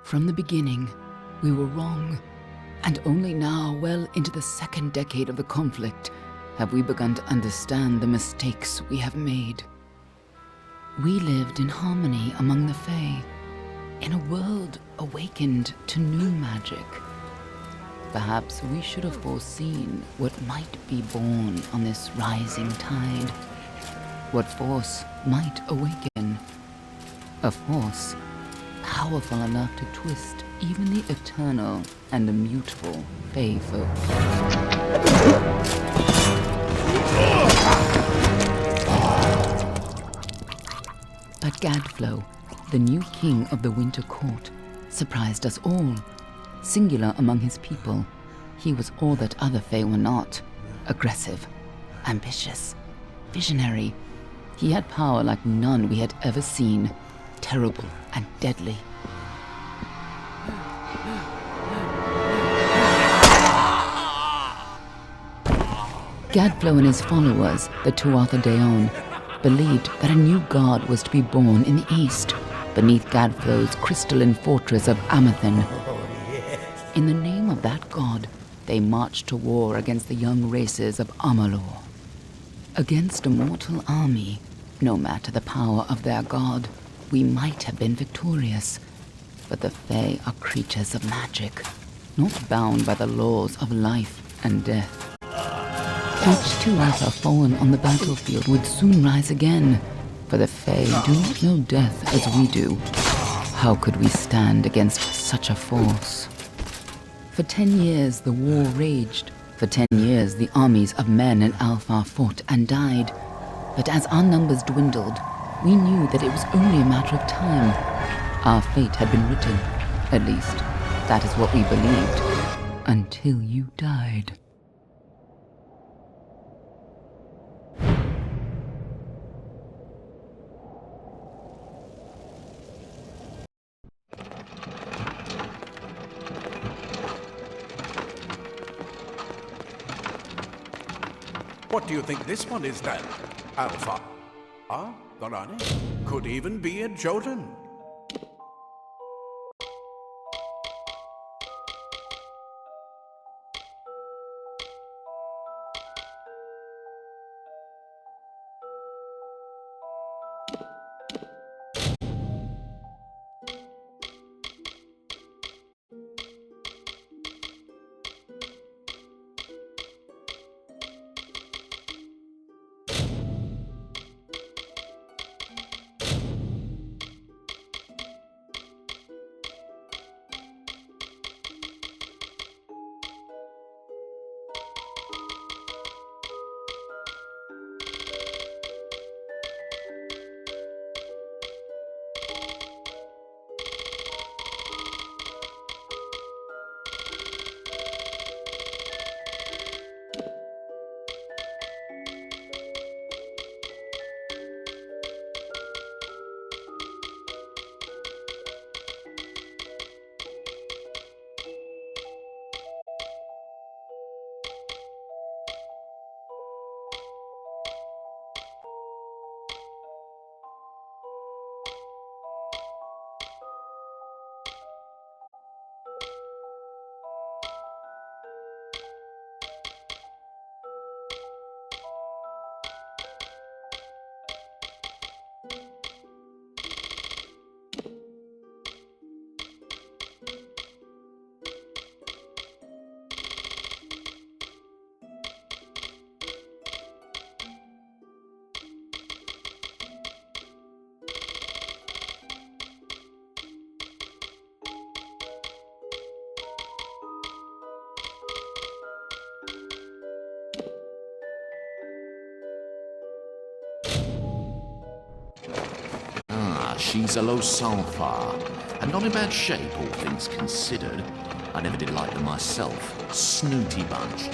From the beginning, we were wrong, and only now, well into the second decade of the conflict, have we begun to understand the mistakes we have made. We lived in harmony among the Fae, in a world awakened to new magic. Perhaps we should have foreseen what might be born on this rising tide. What force might awaken. A force powerful enough to twist even the eternal and immutable Fae folk. But Gadflow, the new king of the Winter Court, surprised us all. Singular among his people, he was all that other Fae were not. Aggressive, ambitious, visionary. He had power like none we had ever seen, terrible and deadly. Gadflow and his followers, the Tuatha Deon, believed that a new god was to be born in the east, beneath Gadflow's crystalline fortress of Amathan. In the name of that god, they marched to war against the young races of Amalur. Against a mortal army, no matter the power of their god, we might have been victorious. But the Fae are creatures of magic, not bound by the laws of life and death. Each Tuatha fallen on the battlefield would soon rise again, for the Fae do not know death as we do. How could we stand against such a force? For 10 years the war raged. For 10 years the armies of Men and Alpha fought and died. But as our numbers dwindled, we knew that it was only a matter of time. Our fate had been written. At least, that is what we believed. Until you died. What do you think this one is then? Alpha? Ah, Dorani? Could even be a Jotun. She's a low sulfur, and not in bad shape, all things considered. I never did like them myself. Snooty bunch.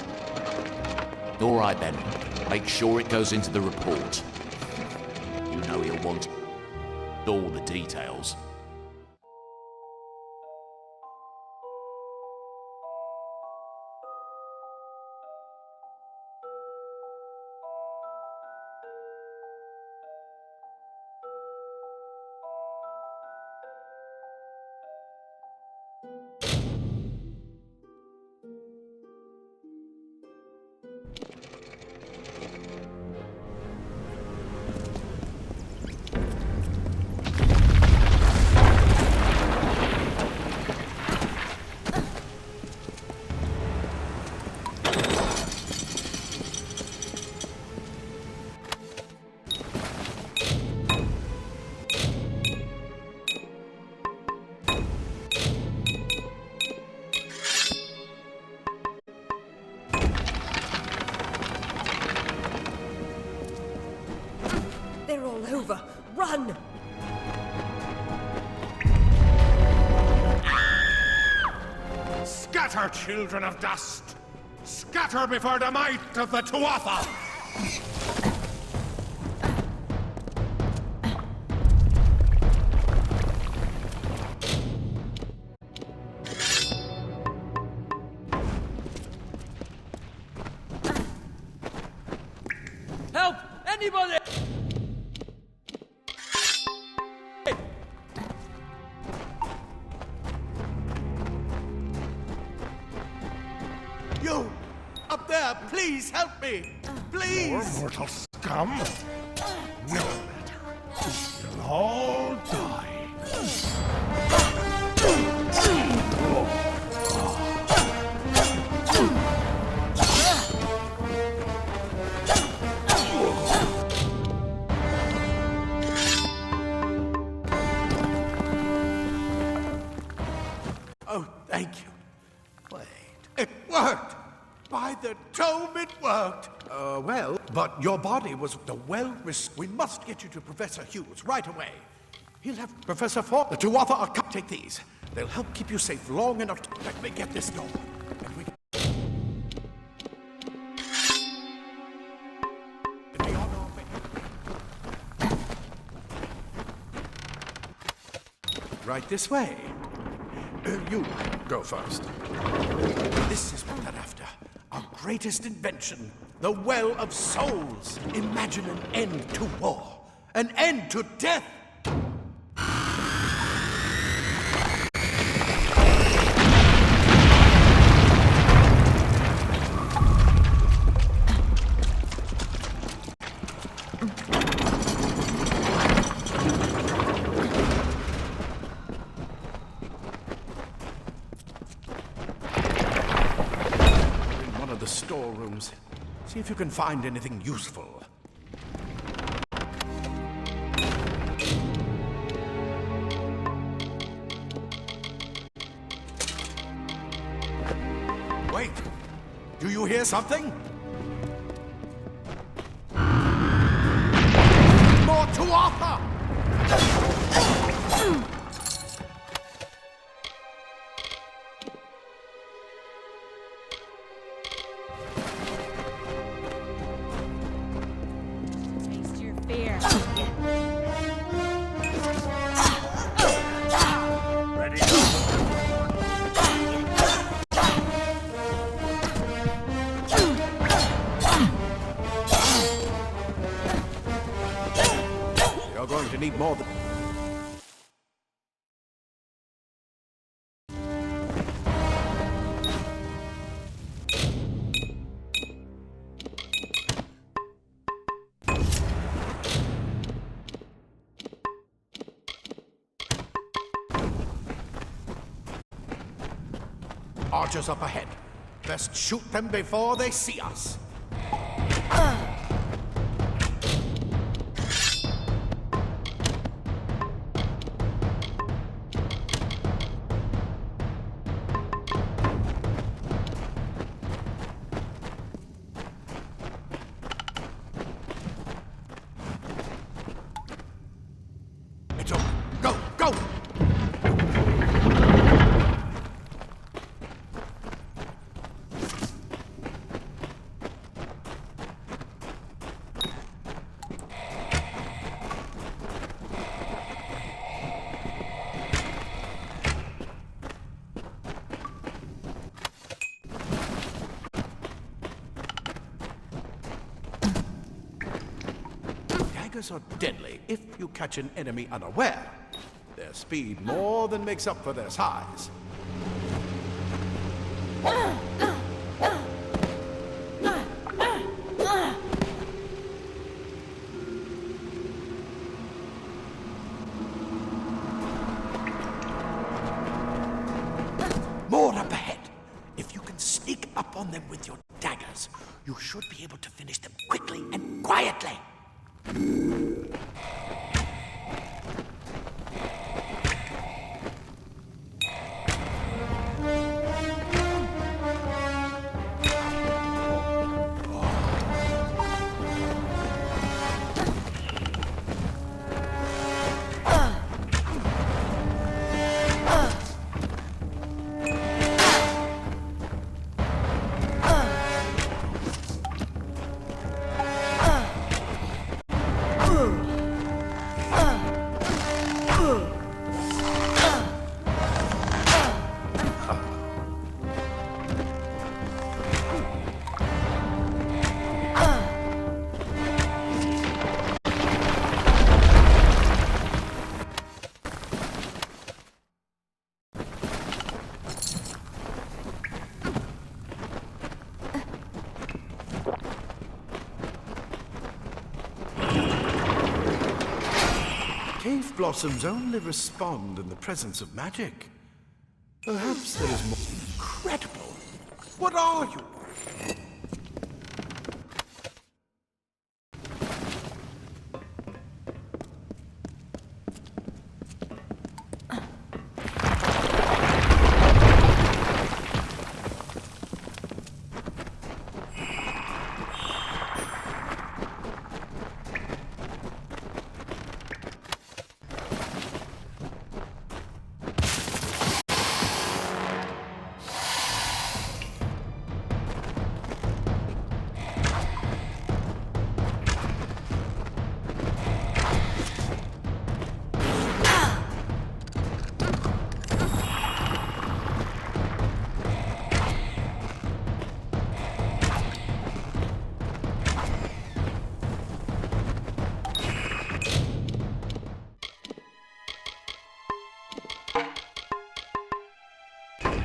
All right then, make sure it goes into the report. You know he'll want all the details. Scatter, children of dust! Scatter before the might of the Tuatha! Help! Anybody! You! Up there, please help me! Please! Mortal scum! No matter. You'll all die. Oh, thank you. Wait, it worked! By the tome, it worked! Well, but your body was the We must get you to Professor Hughes right away. He'll have Professor Ford. The Tuatha are take these. They'll help keep you safe long enough to let me get this door. And we be on our way. Right this way. You go first. This is what they're after. Our greatest invention, the Well of Souls. Imagine an end to war, an end to death. The storerooms. See if you can find anything useful. Wait! Do you hear something? More Tuatha! You're going to need more than... Archers up ahead. Best shoot them before they see us. It's over. Go, go! Daggers are deadly if you catch an enemy unaware. Their speed more than makes up for their size. More up ahead. If you can sneak up on them with your daggers, you should be able to finish them quickly and quietly. fruit blossoms only respond in the presence of magic. Perhaps there is more. Incredible! What are you?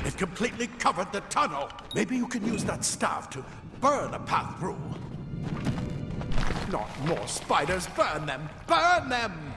It completely covered the tunnel. Maybe you can use that staff to burn a path through. Not more spiders. Burn them! Burn them!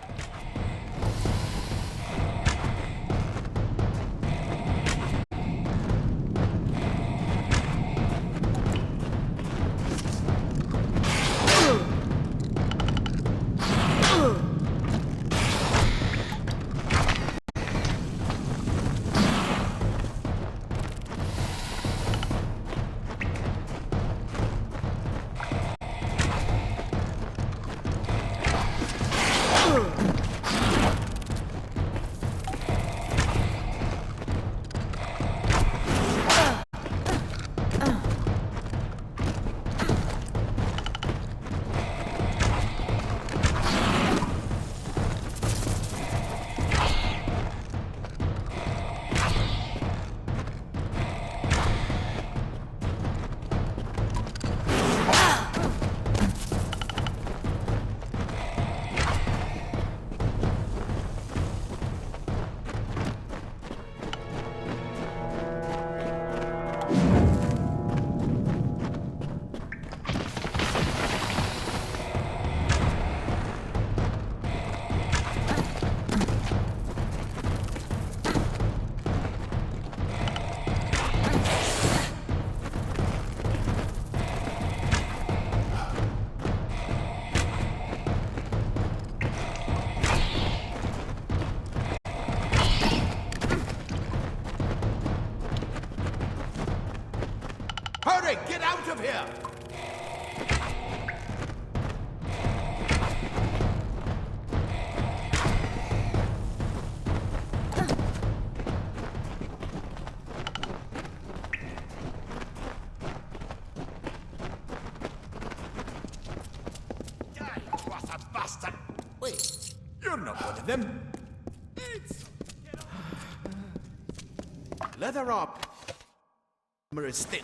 Hurry! Get out of here! What a bastard! Wait, you're not one of them. Leather up. Armor is thin.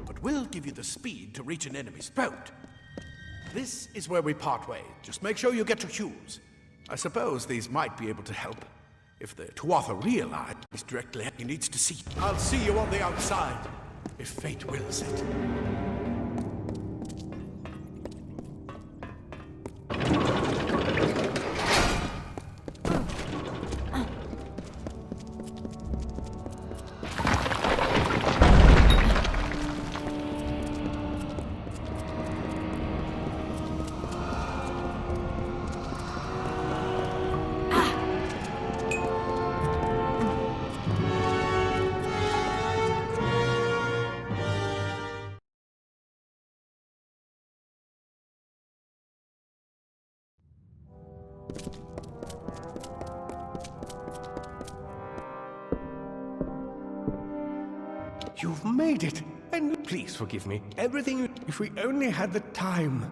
But we'll give you the speed to reach an enemy's boat. This is where we part ways. Just make sure you get to Hughes. I suppose these might be able to help. If the Tuatha realize directly, he needs to see. I'll see you on the outside, if fate wills it. You've made it! And please forgive me. Everything, if we only had the time.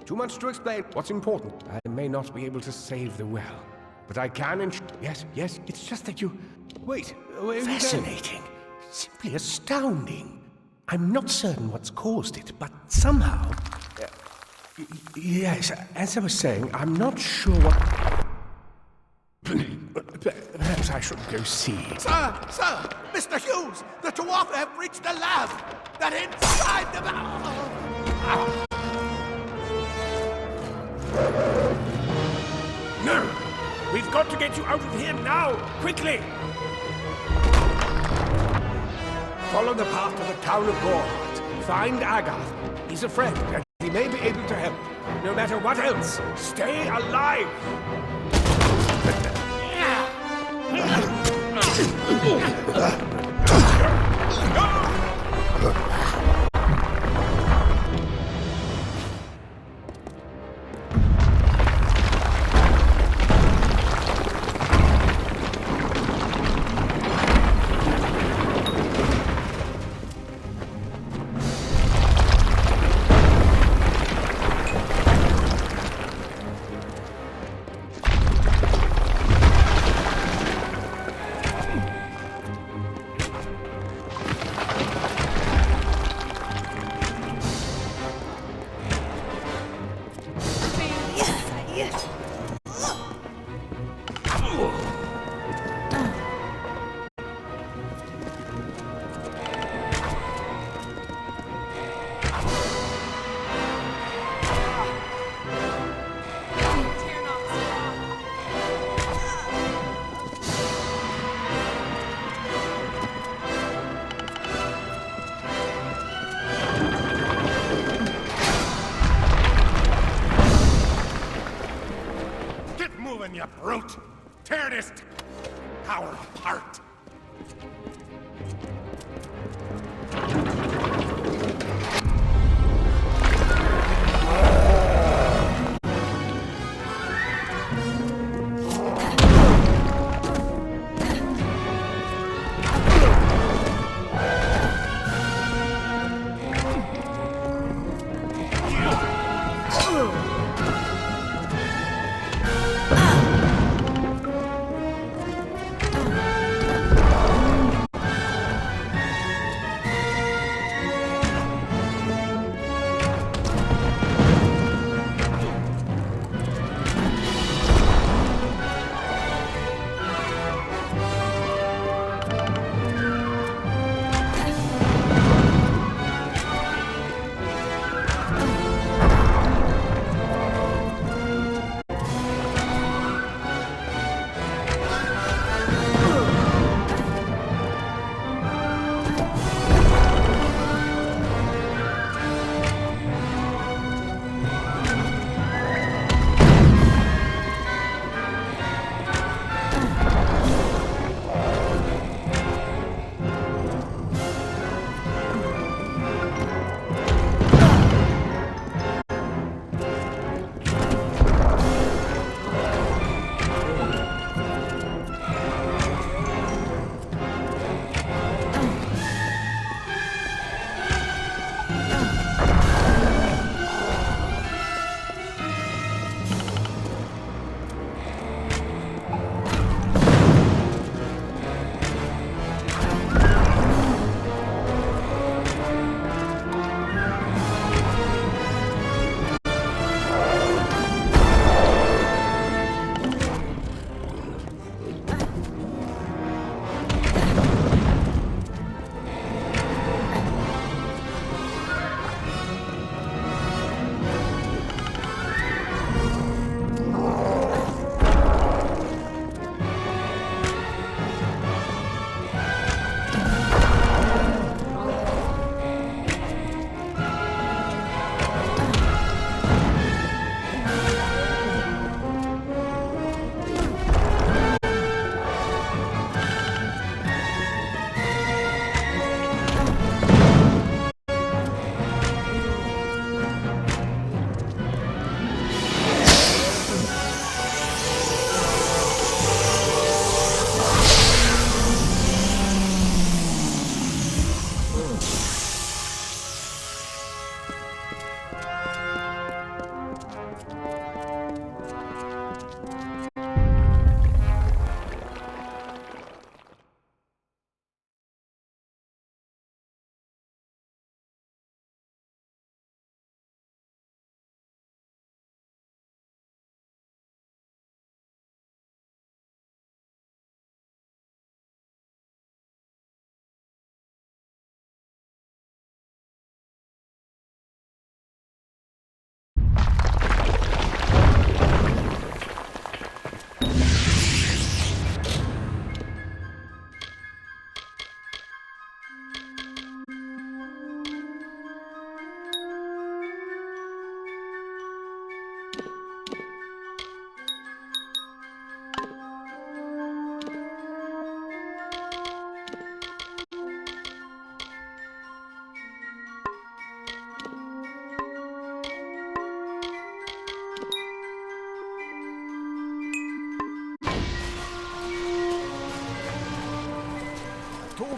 Too much to explain. What's important? I may not be able to save the well. But I can yes, it's just that you... Wait, where are you going? Fascinating. Simply astounding. I'm not certain what's caused it, but somehow... yes, as I was saying, I'm not sure what... Perhaps I should go see. Sir! Mr. Hughes! The Tuatha have reached the lab! They're inside the... No! We've got to get you out of here now! Quickly! Follow the path to the town of Gorhart. Find Agath. He's a friend, and he may be able to help. No matter what else, stay alive! You brute! Tear this tower apart!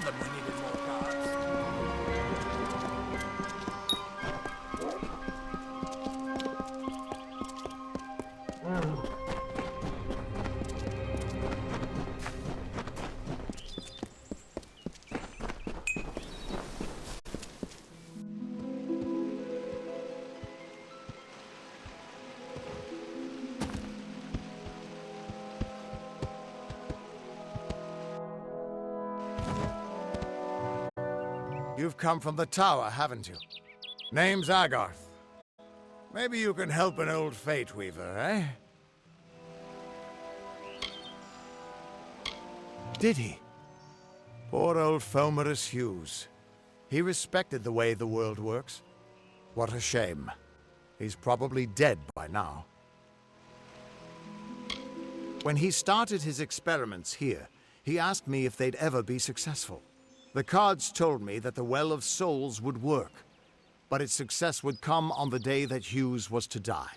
them we needed more cards. You've come from the tower, haven't you? Name's Agarth. Maybe you can help an old fate weaver, eh? Did he? Poor old Fomerus Hughes. He respected the way the world works. What a shame. He's probably dead by now. When he started his experiments here, he asked me if they'd ever be successful. The cards told me that the Well of Souls would work, but its success would come on the day that Hughes was to die.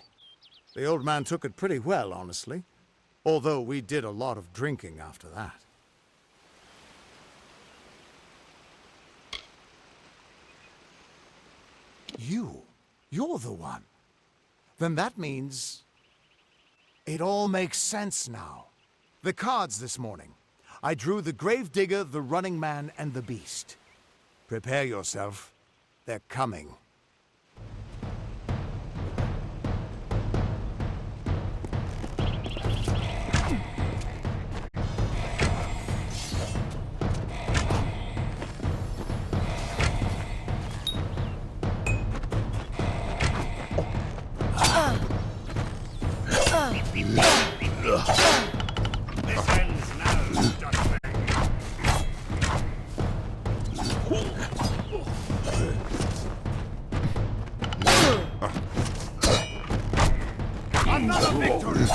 The old man took it pretty well, honestly, although we did a lot of drinking after that. You're the one. Then that means it all makes sense now. The cards this morning. I drew the Gravedigger, the Running Man, and the Beast. Prepare yourself. They're coming. This ends now, Dustman. Another victory!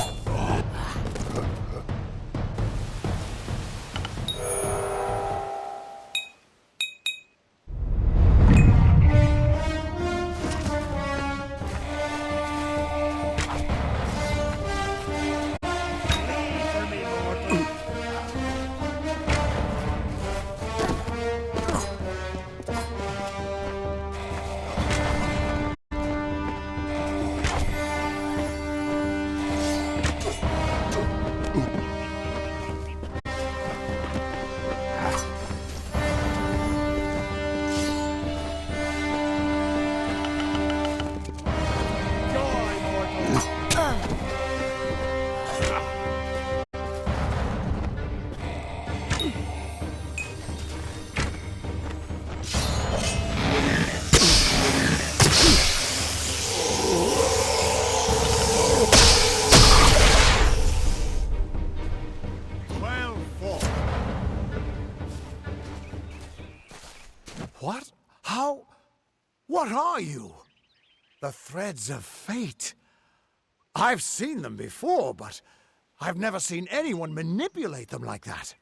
What? How? What are you? The threads of fate. I've seen them before, but I've never seen anyone manipulate them like that.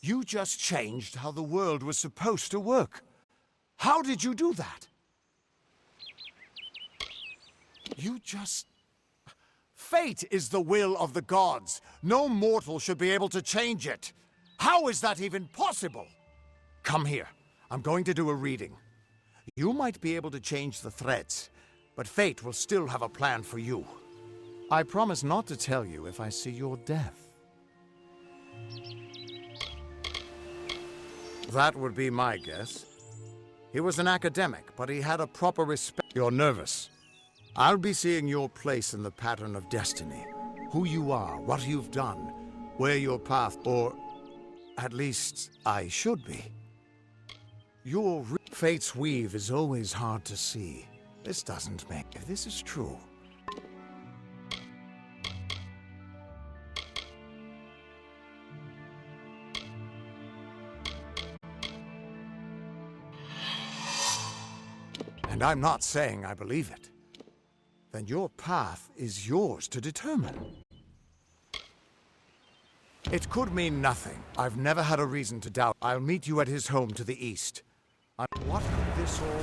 You just changed how the world was supposed to work. How did you do that? You just... Fate is the will of the gods. No mortal should be able to change it. How is that even possible? Come here. I'm going to do a reading. You might be able to change the threads, but fate will still have a plan for you. I promise not to tell you if I see your death. That would be my guess. He was an academic, but he had a proper respect. You're nervous. I'll be seeing your place in the pattern of destiny. Who you are, what you've done, where your path, or at least I should be. Your fate's weave is always hard to see. This doesn't make... If this is true... And I'm not saying I believe it. Then your path is yours to determine. It could mean nothing. I've never had a reason to doubt. I'll meet you at his home to the east. What could this all mean?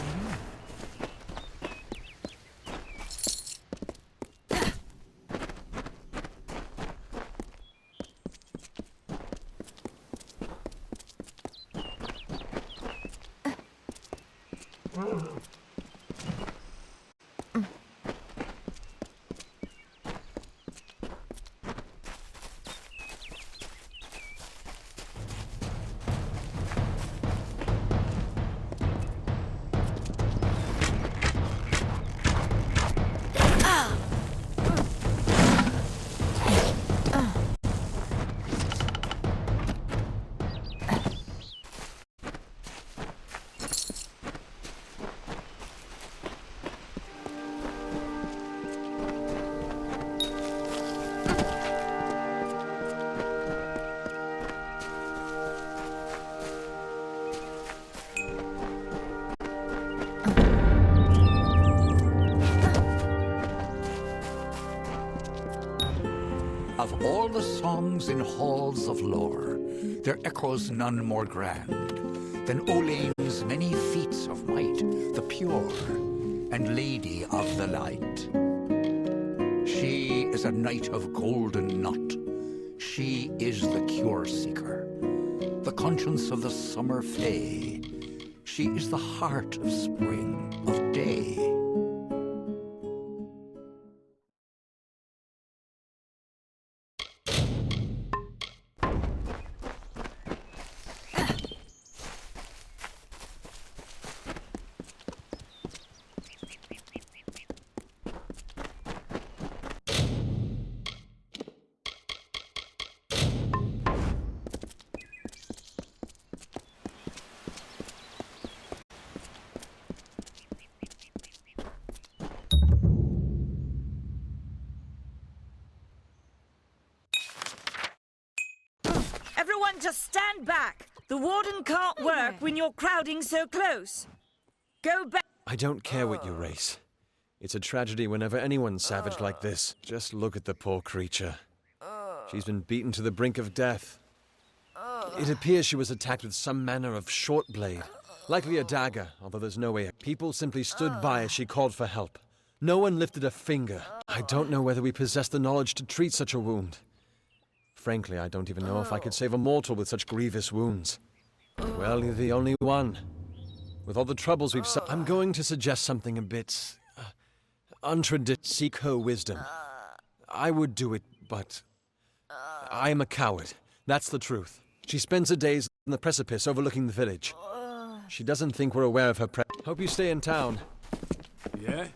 Of all the songs in halls of lore, there echoes none more grand than Olaine's many feats of might, the pure and lady of the light. She is a knight of golden knot. She is the cure seeker, the conscience of the summer fae. She is the heart of spring, of day. Everyone just stand back. The warden can't work when you're crowding so close. Go back. I don't care what you race. It's a tragedy whenever anyone's savage like this. Just look at the poor creature. She's been beaten to the brink of death. It appears she was attacked with some manner of short blade. Likely a dagger, although there's no way. People simply stood by as she called for help. No one lifted a finger. I don't know whether we possess the knowledge to treat such a wound. Frankly, I don't even know if I could save a mortal with such grievous wounds. Well, you're the only one. With all the troubles we've suffered, I'm going to suggest something a bit untraditional. Seek her wisdom. I would do it, but I am a coward. That's the truth. She spends her days on the precipice overlooking the village. She doesn't think we're aware of her Hope you stay in town. Yeah?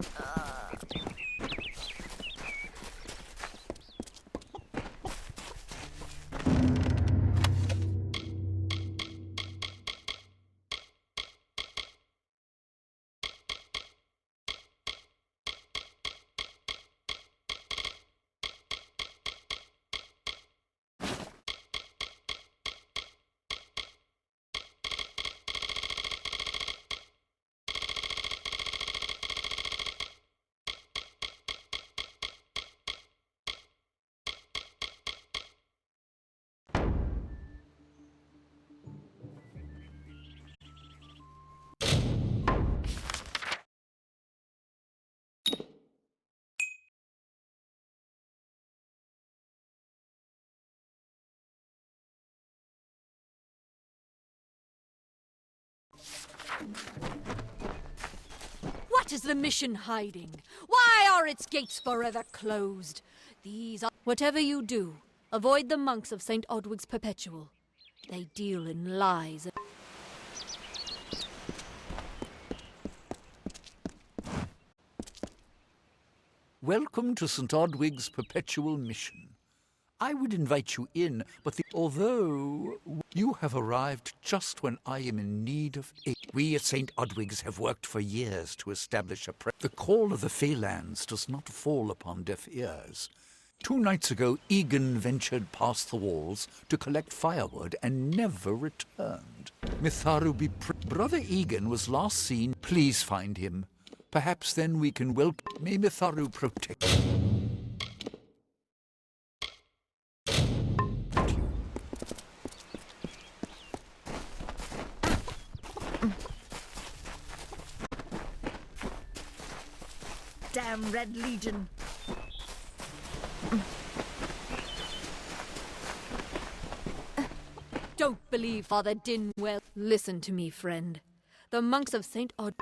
What is the mission hiding? Why are its gates forever closed? These are... Whatever you do, avoid the monks of St. Odwig's Perpetual. They deal in lies. Welcome to St. Odwig's Perpetual Mission. I would invite you in, but although you have arrived just when I am in need of aid. We at St. Odwig's have worked for years to establish the call of the Feylands does not fall upon deaf ears. 2 nights ago, Egan ventured past the walls to collect firewood and never returned. Mitharu Brother Egan was last seen. Please find him. Perhaps then we can May Mitharu protect you. Damn Red Legion. Don't believe Father Dinwell. Listen to me, friend. The monks of St. Od...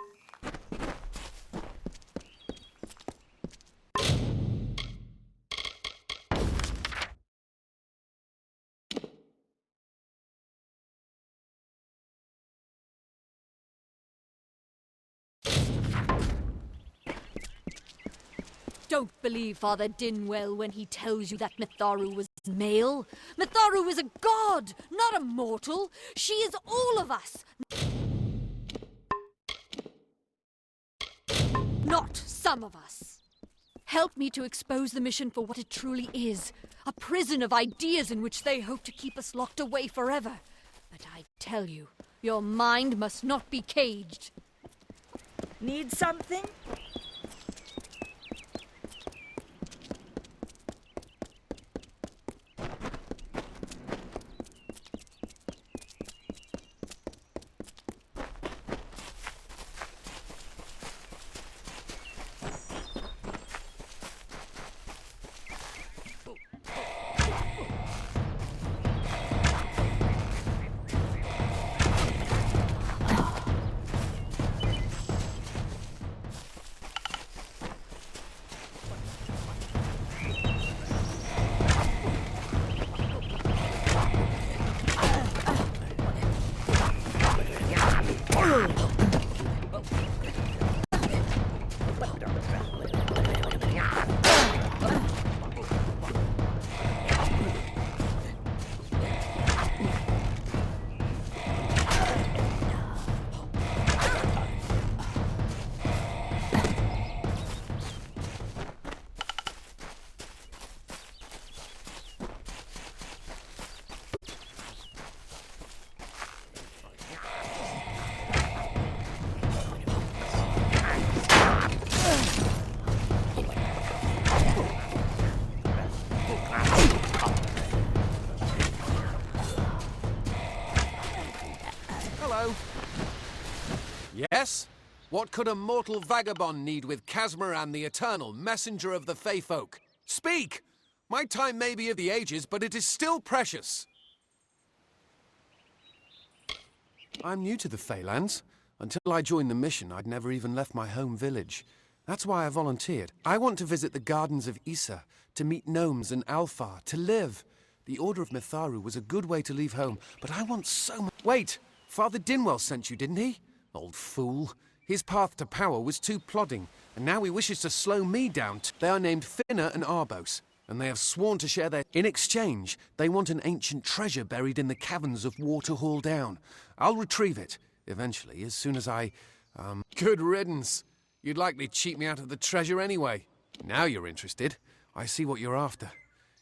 Don't believe Father Dinwell when he tells you that Mitharu was male. Mitharu is a god, not a mortal. She is all of us. Not some of us. Help me to expose the mission for what it truly is. A prison of ideas in which they hope to keep us locked away forever. But I tell you, your mind must not be caged. Need something? Yes? What could a mortal vagabond need with Casmer and the Eternal, messenger of the Fae folk? Speak! My time may be of the ages, but it is still precious. I'm new to the Feylands. Until I joined the mission, I'd never even left my home village. That's why I volunteered. I want to visit the gardens of Issa, to meet gnomes and Alfar, to live. The Order of Mitharu was a good way to leave home, but I want so much— Wait! Father Dinwell sent you, didn't he? Old fool. His path to power was too plodding, and now he wishes to slow me down. They are named Finna and Arbos, and they have sworn to share their— In exchange, they want an ancient treasure buried in the caverns of Waterhall Down. I'll retrieve it, eventually, as soon as I— Good riddance. You'd likely cheat me out of the treasure anyway. Now you're interested. I see what you're after.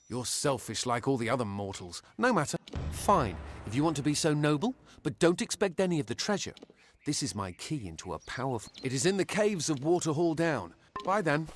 You're selfish like all the other mortals. No matter. Fine, if you want to be so noble, but don't expect any of the treasure. This is my key into a powerful— It is in the caves of Waterhall Down. Bye then.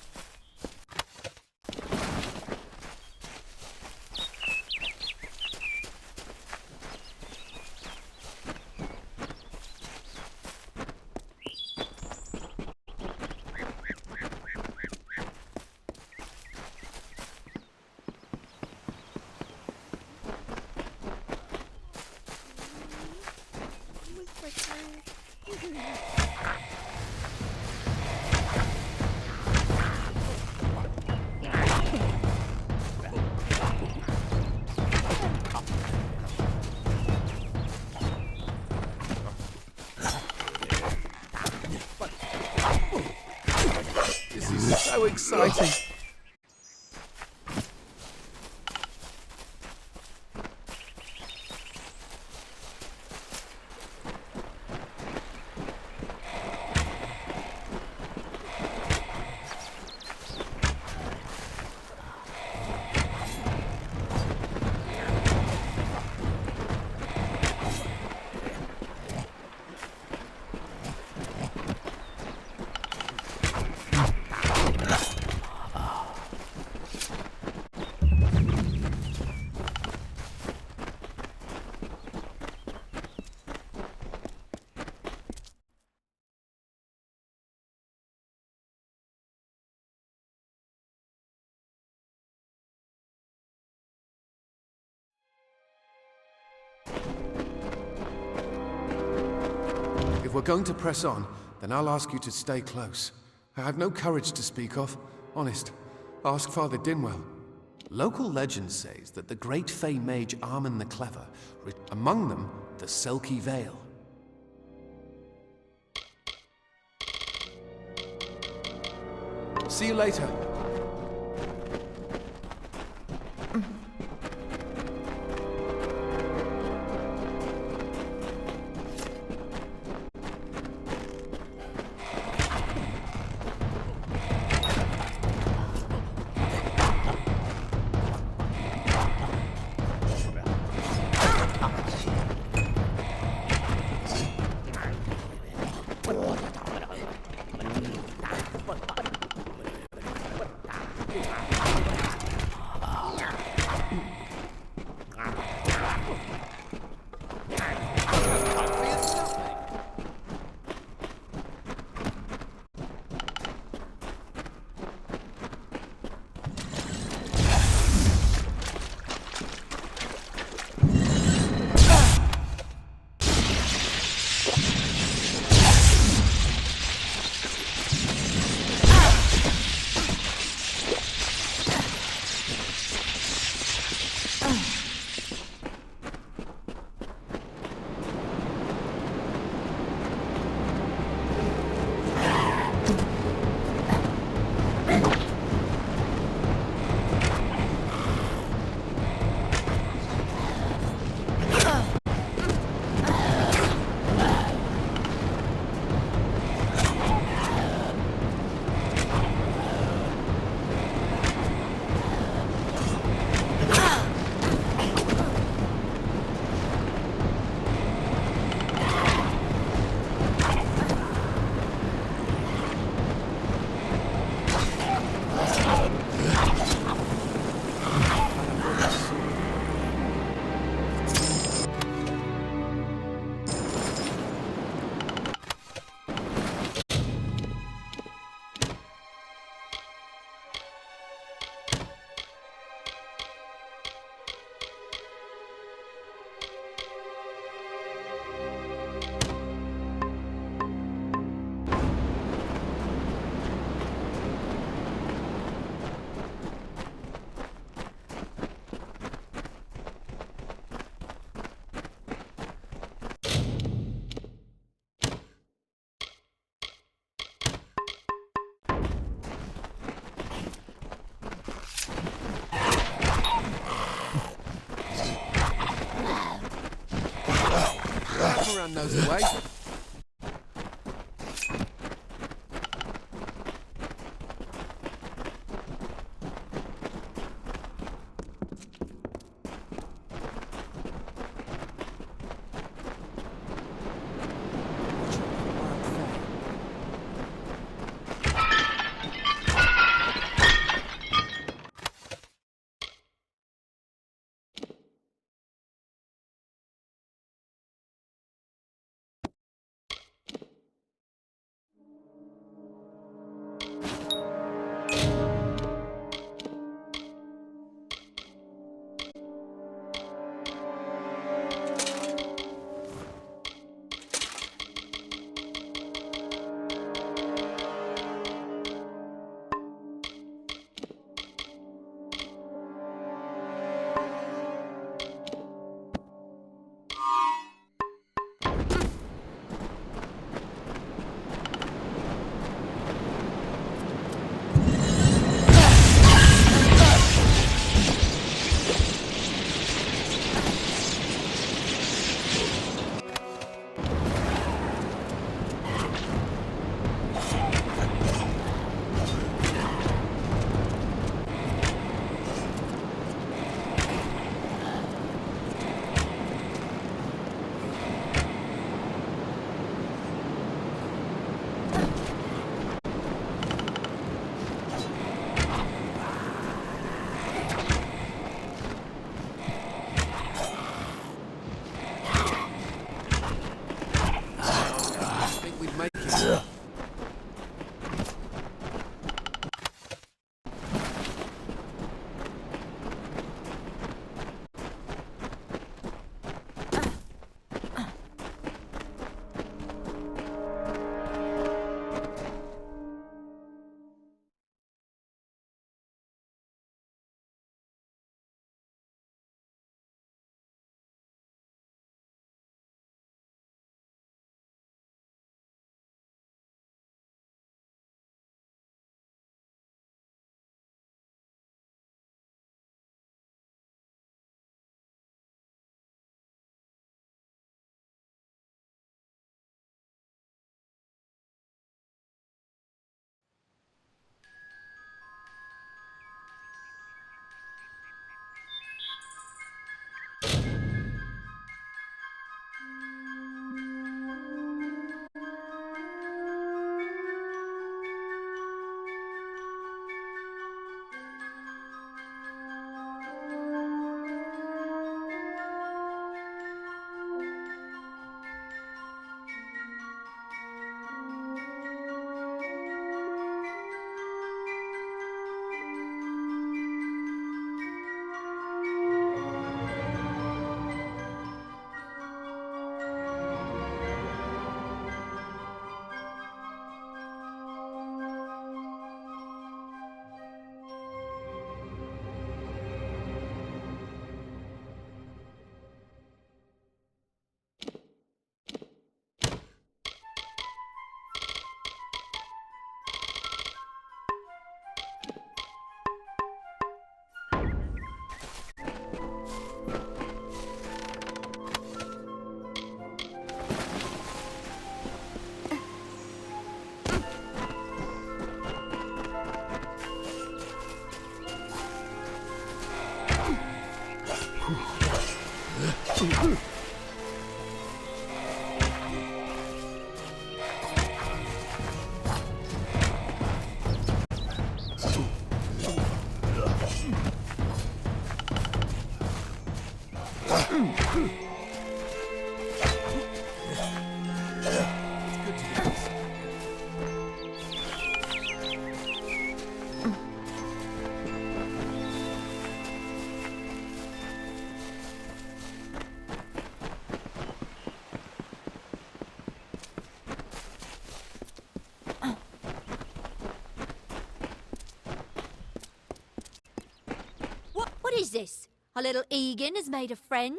This is so exciting. If we're going to press on, then I'll ask you to stay close. I have no courage to speak of. Honest. Ask Father Dinwell. Local legend says that the great Fey mage Armin the Clever, among them, the Selkie Vale. See you later. Everyone knows the way. What is this? Our little Egan has made a friend?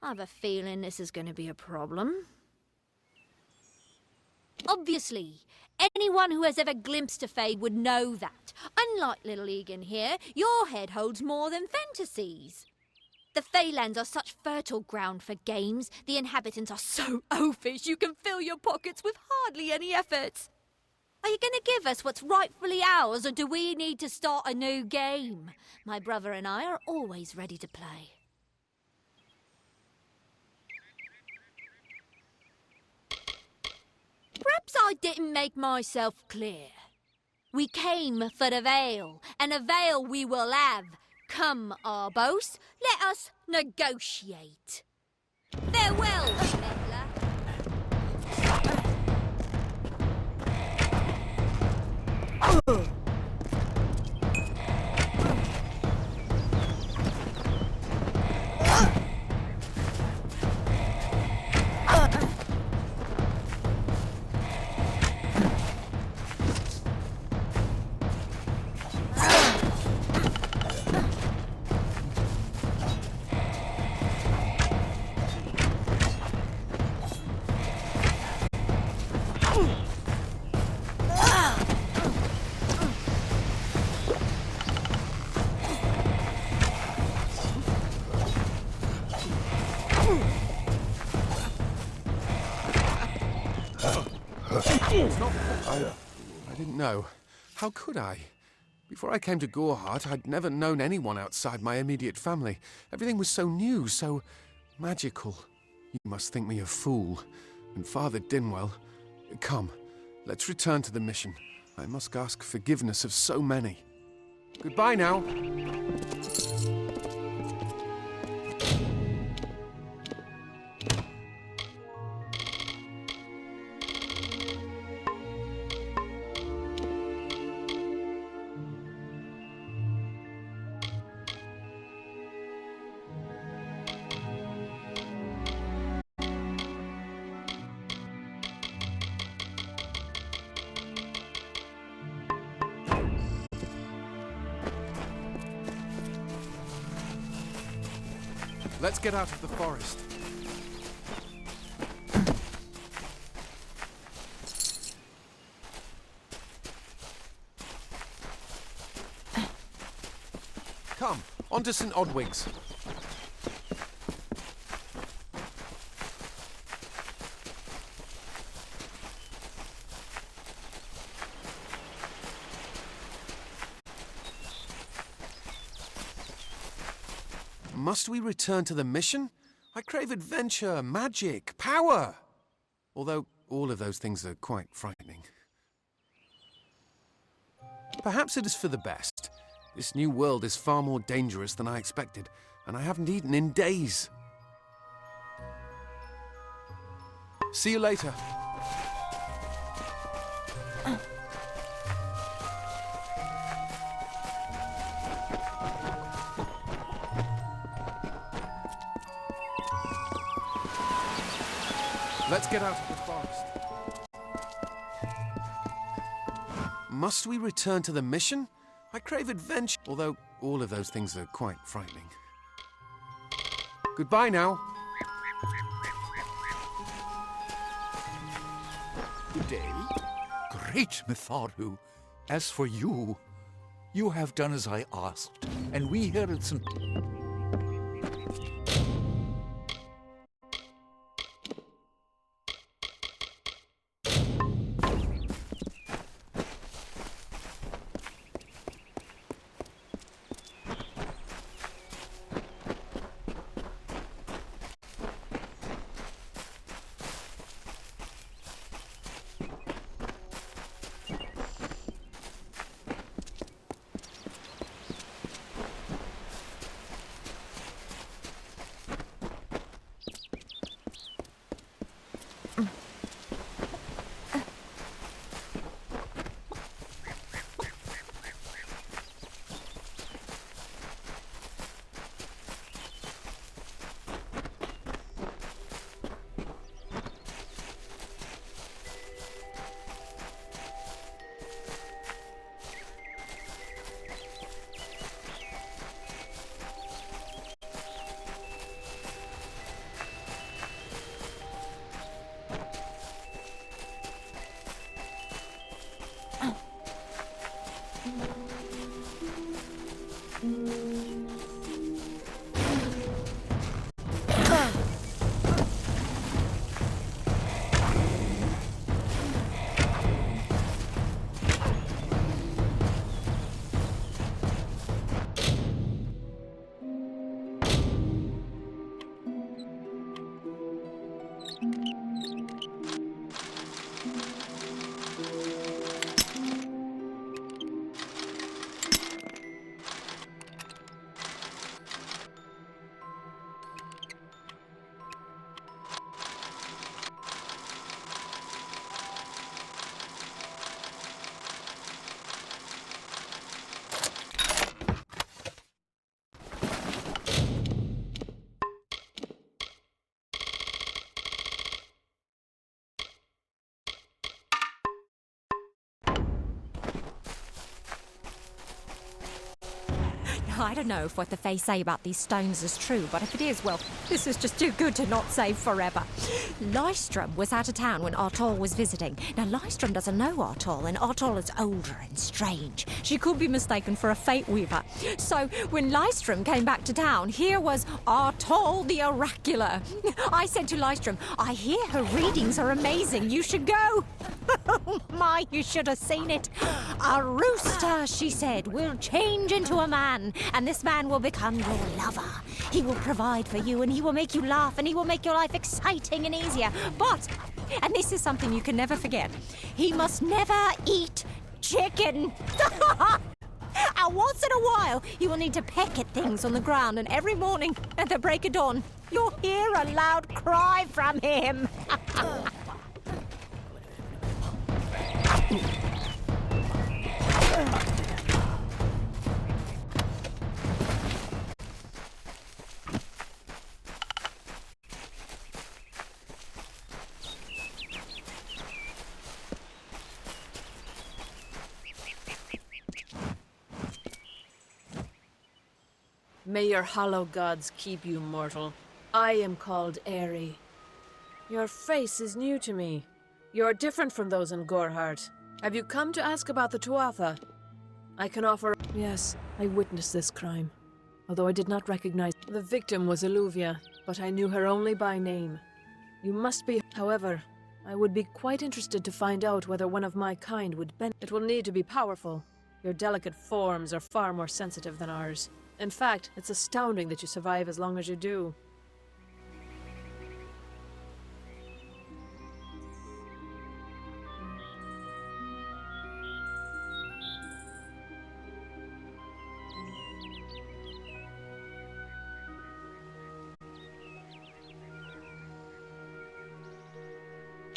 I have a feeling this is going to be a problem. Obviously, anyone who has ever glimpsed a Fae would know that. Unlike little Egan here, your head holds more than fantasies. The Feylands are such fertile ground for games. The inhabitants are so oafish you can fill your pockets with hardly any effort. Are you going to give us what's rightfully ours, or do we need to start a new game? My brother and I are always ready to play. Perhaps I didn't make myself clear. We came for the veil, and a veil we will have. Come, Arbos, let us negotiate. Farewell, meddler. I didn't know. How could I? Before I came to Gorehart, I'd never known anyone outside my immediate family. Everything was so new, so magical. You must think me a fool. And Father Dinwell... Come, let's return to the mission. I must ask forgiveness of so many. Goodbye now. Let's get out of the forest. Come, on to St. Odwig's. Must we return to the mission? I crave adventure, magic, power. Although all of those things are quite frightening. Perhaps it is for the best. This new world is far more dangerous than I expected, and I haven't eaten in days. See you later. Let's get out of the forest. Must we return to the mission? I crave adventure, although all of those things are quite frightening. Goodbye now. Good day. Great Mitharu. As for you, you have done as I asked, and we here at St. I don't know if what the Fae say about these stones is true, but if it is, well, this is just too good to not save forever. Lystrom was out of town when Artol was visiting. Now, Lystrom doesn't know Artol, and Artol is older and strange. She could be mistaken for a Fate Weaver. So, when Lystrom came back to town, here was Artol the Oracular. I said to Lystrom, I hear her readings are amazing. You should go. Oh my, you should have seen it. A rooster, she said, will change into a man, and this man will become your lover. He will provide for you, and he will make you laugh, and he will make your life exciting and easier. But, and this is something you can never forget, he must never eat chicken. And once in a while, you will need to peck at things on the ground, and every morning at the break of dawn, you'll hear a loud cry from him. May your hollow gods keep you, mortal. I am called Aerie. Your face is new to me. You're different from those in Gorhart. Have you come to ask about the Tuatha? I can offer... Yes, I witnessed this crime. Although I did not recognize... The victim was Illuvia, but I knew her only by name. You must be... However, I would be quite interested to find out whether one of my kind would benefit. It will need to be powerful. Your delicate forms are far more sensitive than ours. In fact, it's astounding that you survive as long as you do.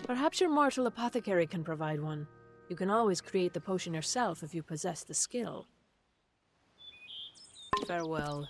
Perhaps your mortal apothecary can provide one. You can always create the potion yourself if you possess the skill. Farewell.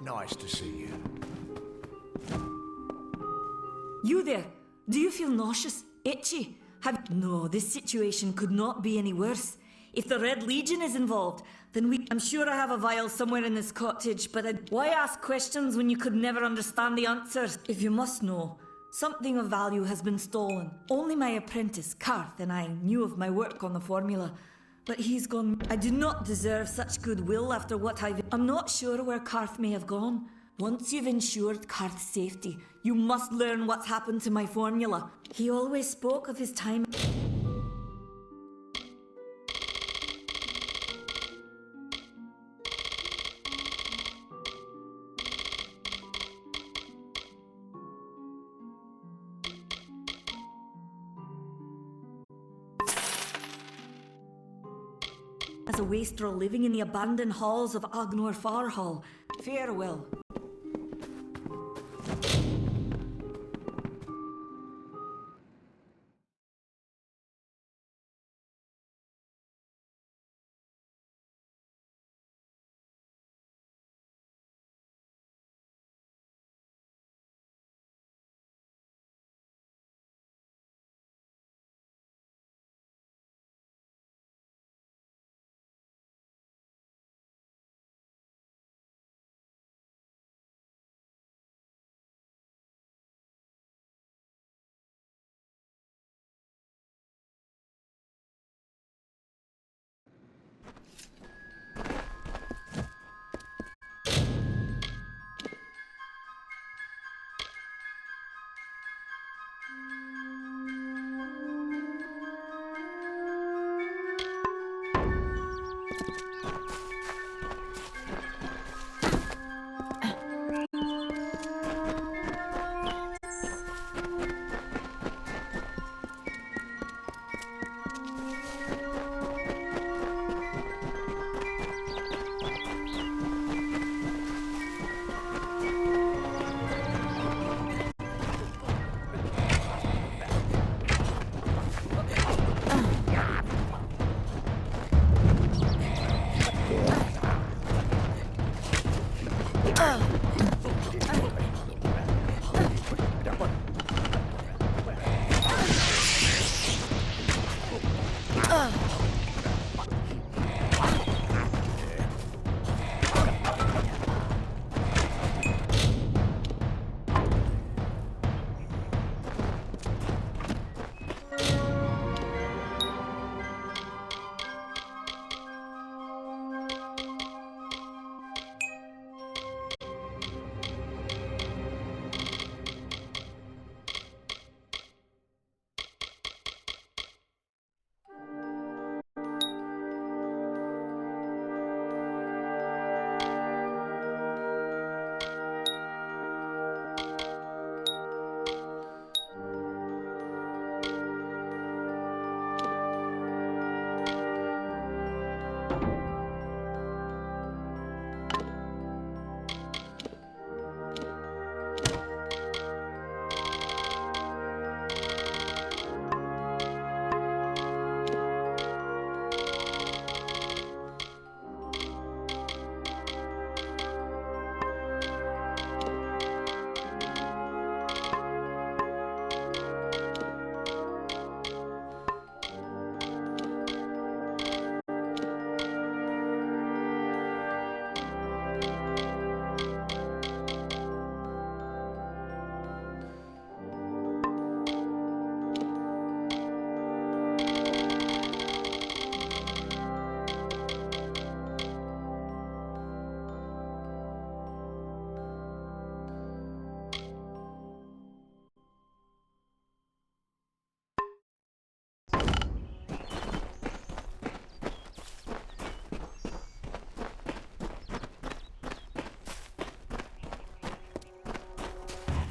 Nice to see you. You there? Do you feel nauseous? Itchy? No, this situation could not be any worse. If the Red Legion is involved, then I'm sure I have a vial somewhere in this cottage, but why ask questions when you could never understand the answers? If you must know, something of value has been stolen. Only my apprentice, Karth, and I knew of my work on the formula. But he's gone. I do not deserve such goodwill after what I'm not sure where Karth may have gone. Once you've ensured Karth's safety, you must learn what's happened to my formula. He always spoke of his time. As a wastrel living in the abandoned halls of Agnor Farhall. Farewell.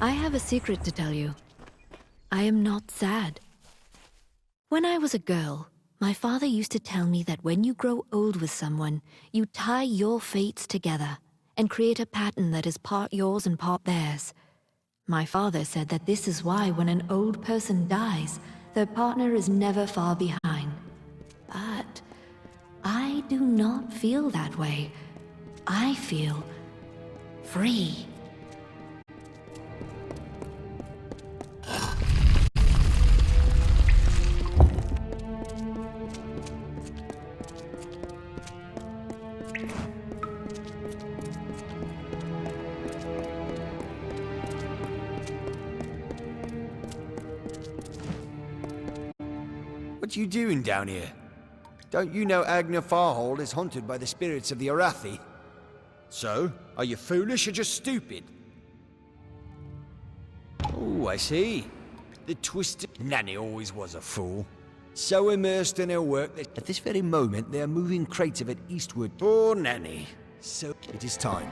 I have a secret to tell you. I am not sad. When I was a girl, my father used to tell me that when you grow old with someone, you tie your fates together and create a pattern that is part yours and part theirs. My father said that this is why when an old person dies, their partner is never far behind. But I do not feel that way. I feel free. What you doing down here? Don't you know Agna Farhold is haunted by the spirits of the Arathi? So, are you foolish or just stupid? Oh, I see. The twisted Nanny always was a fool. So immersed in her work that at this very moment they are moving crates of it eastward. Poor Nanny. So it is time.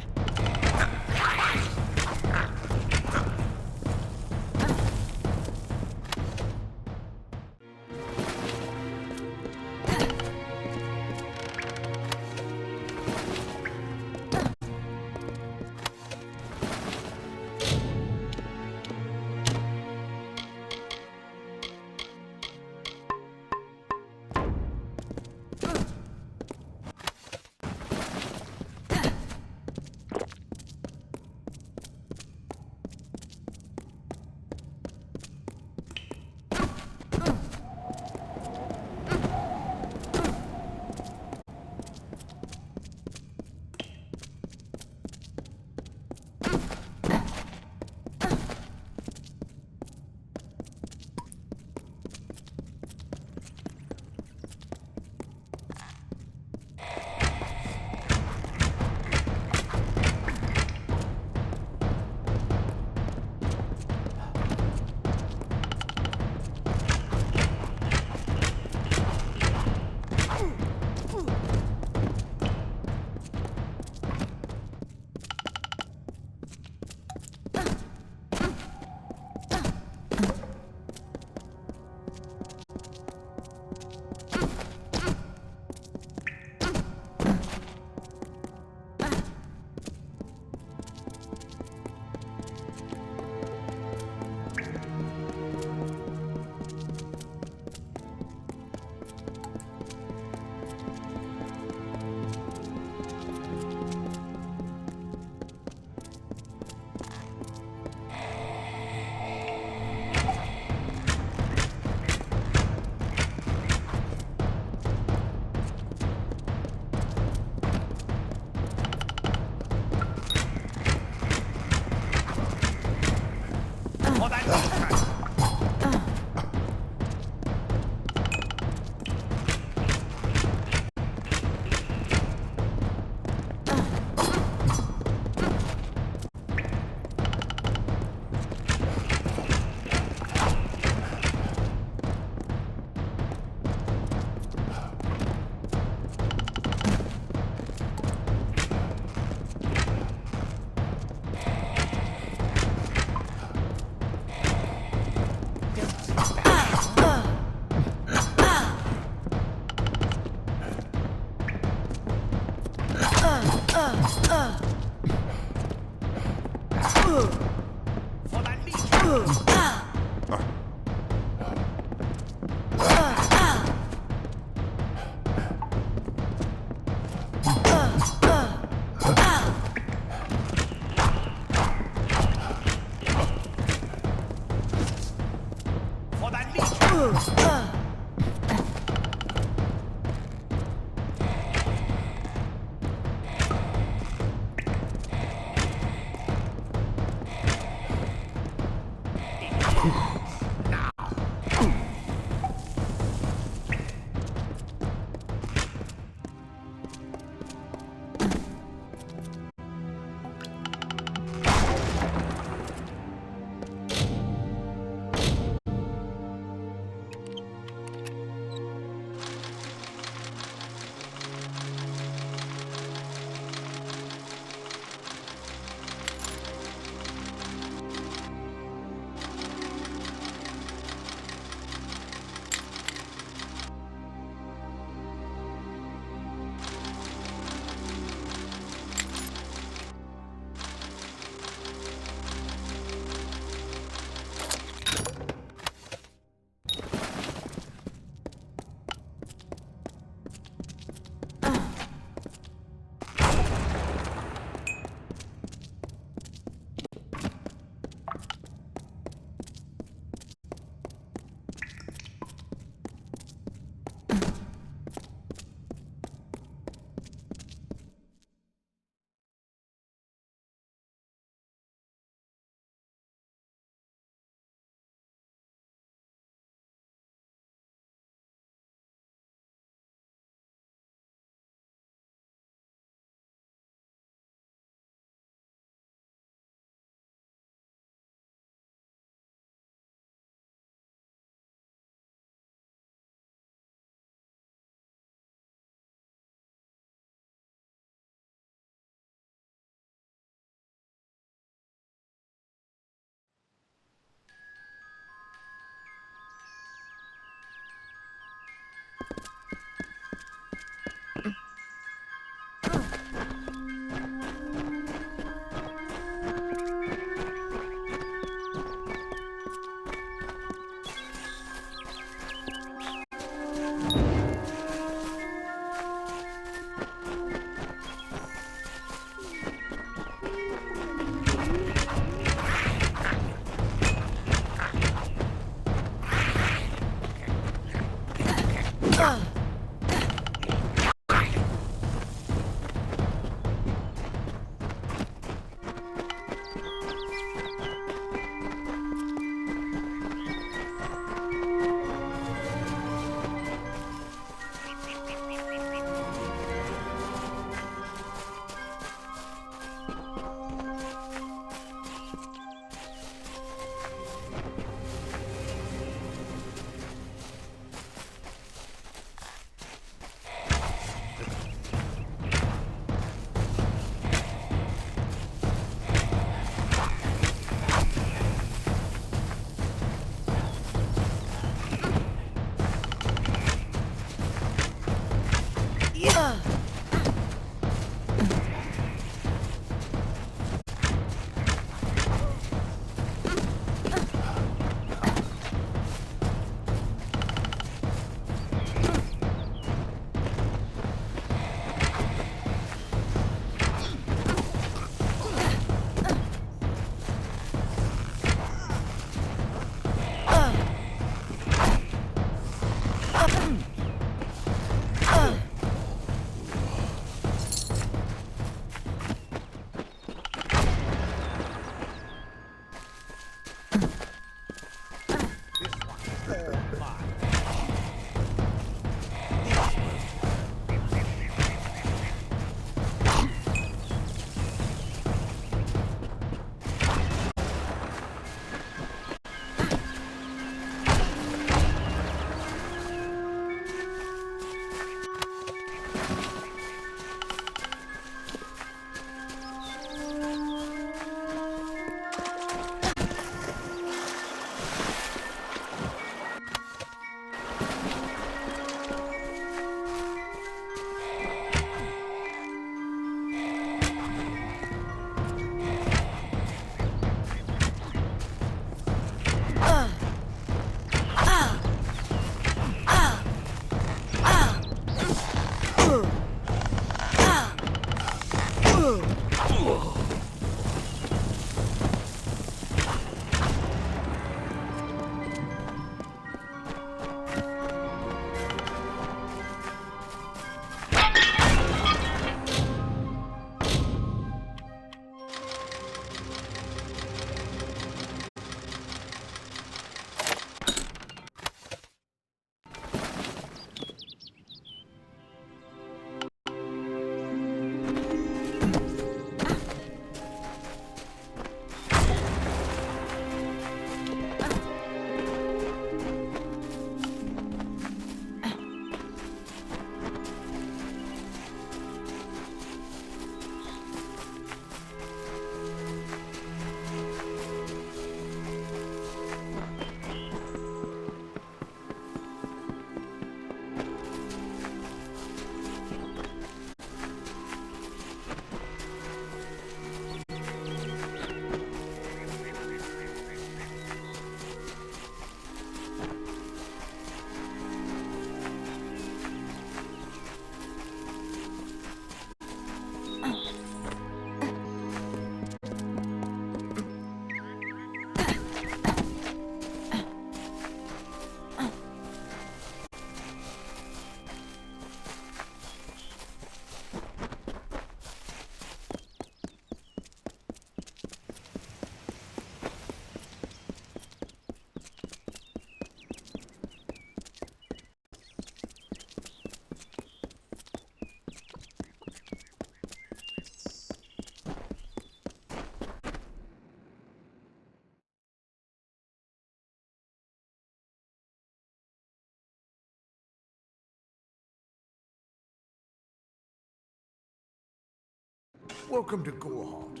Welcome to Gorehart.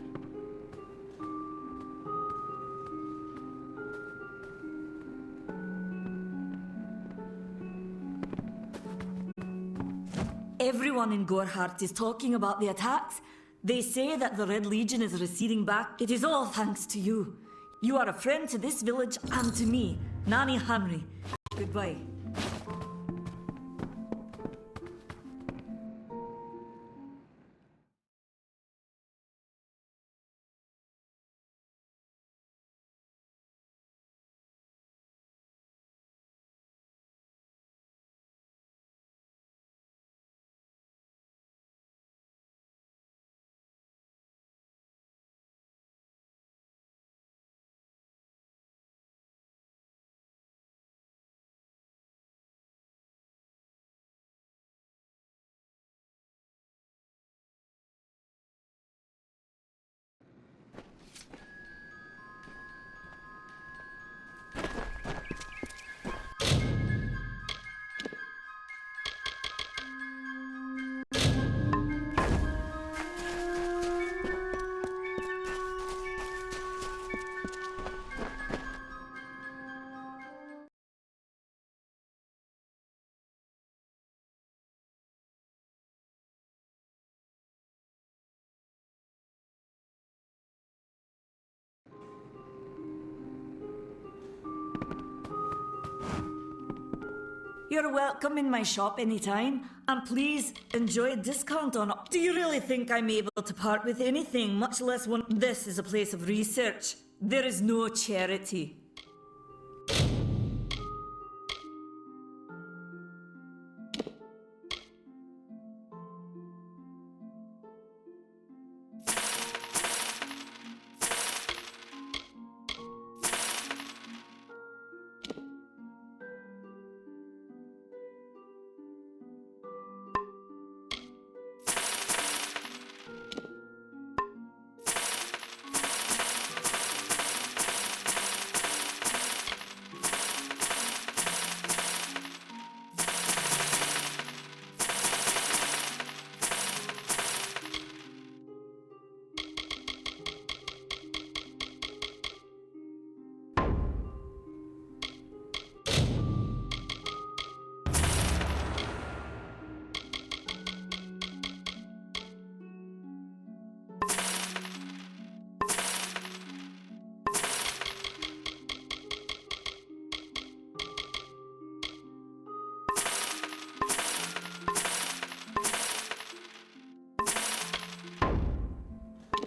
Everyone in Gorehart is talking about the attacks. They say that the Red Legion is receding back. It is all thanks to you. You are a friend to this village and to me, Nani Henry. Goodbye. You're welcome in my shop anytime, and please enjoy a discount on it. Do you really think I'm able to part with anything, much less one? This is a place of research. There is no charity.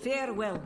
Farewell.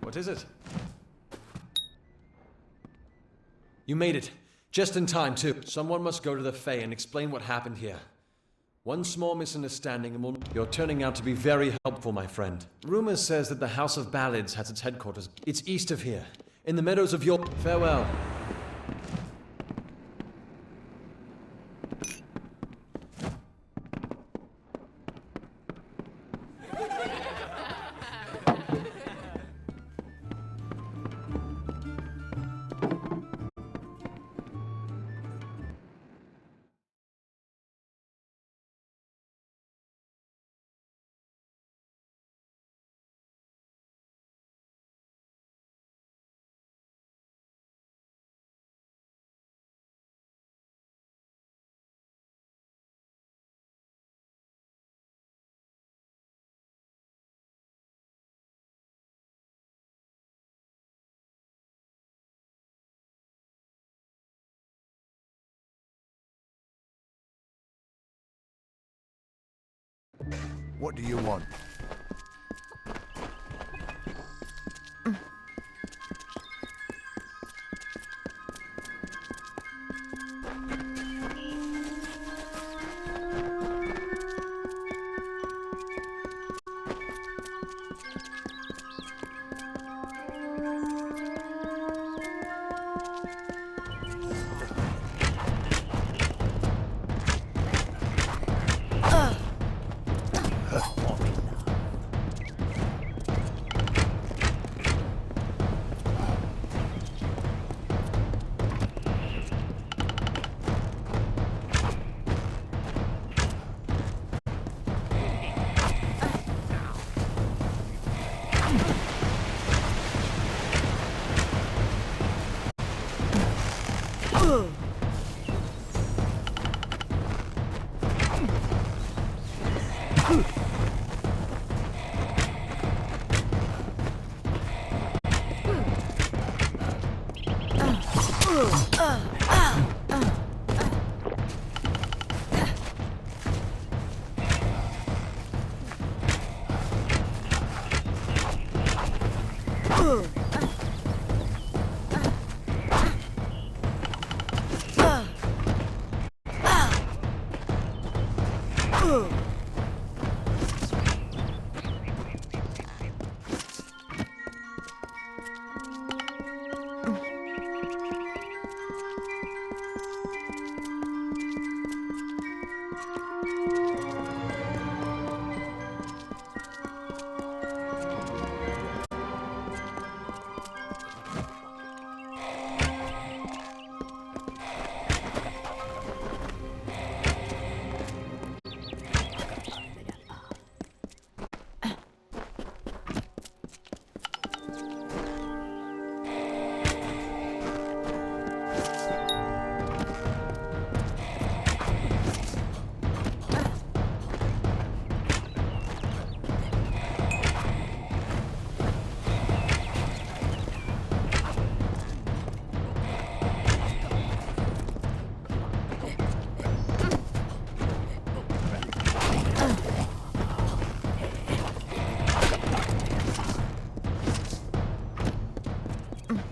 What is it? You made it. Just in time, too. Someone must go to the Fae and explain what happened here. One small misunderstanding and you're turning out to be very helpful, my friend. Rumor says that the House of Ballads has its headquarters. It's east of here, in the meadows of your... Farewell. What do you want?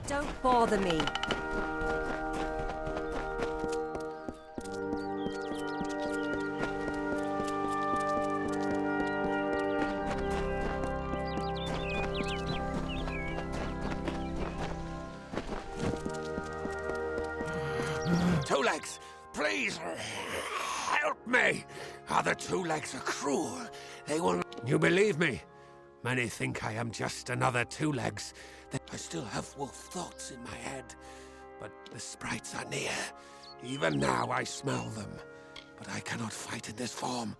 Don't bother me. Two Legs, please help me. Other Two Legs are cruel. They will. You believe me? Many think I am just another Two Legs. That I still have wolf thoughts in my head, but the sprites are near. Even now I smell them, but I cannot fight in this form.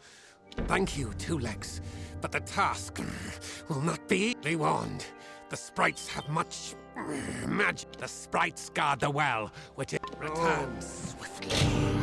Thank you, Two Legs, but the task will not be warned. The sprites have much magic. The sprites guard the well, which it returns swiftly.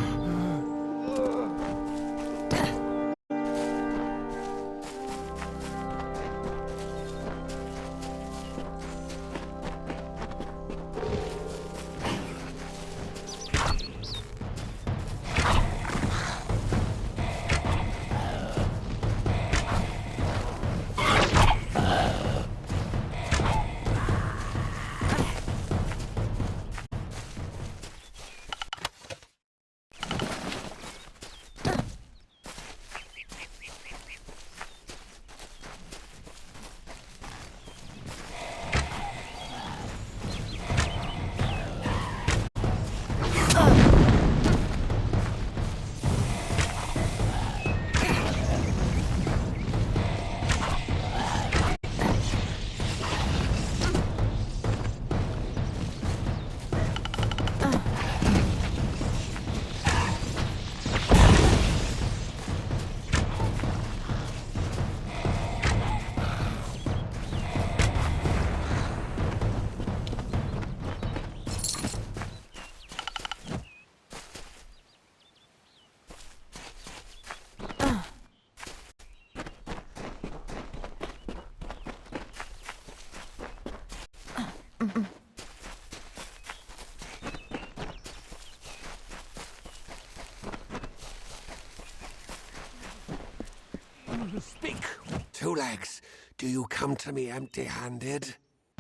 Speak! Two Legs, do you come to me empty-handed?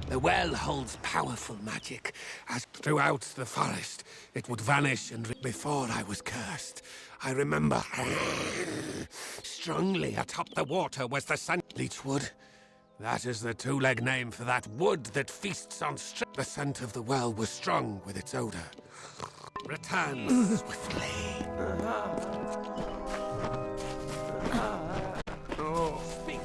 The well holds powerful magic, as throughout the forest it would vanish before I was cursed. I remember strongly atop the water was the Leechwood. That is the two-leg name for that wood that feasts on the scent of the well was strong with its odor. Return swiftly. Speak.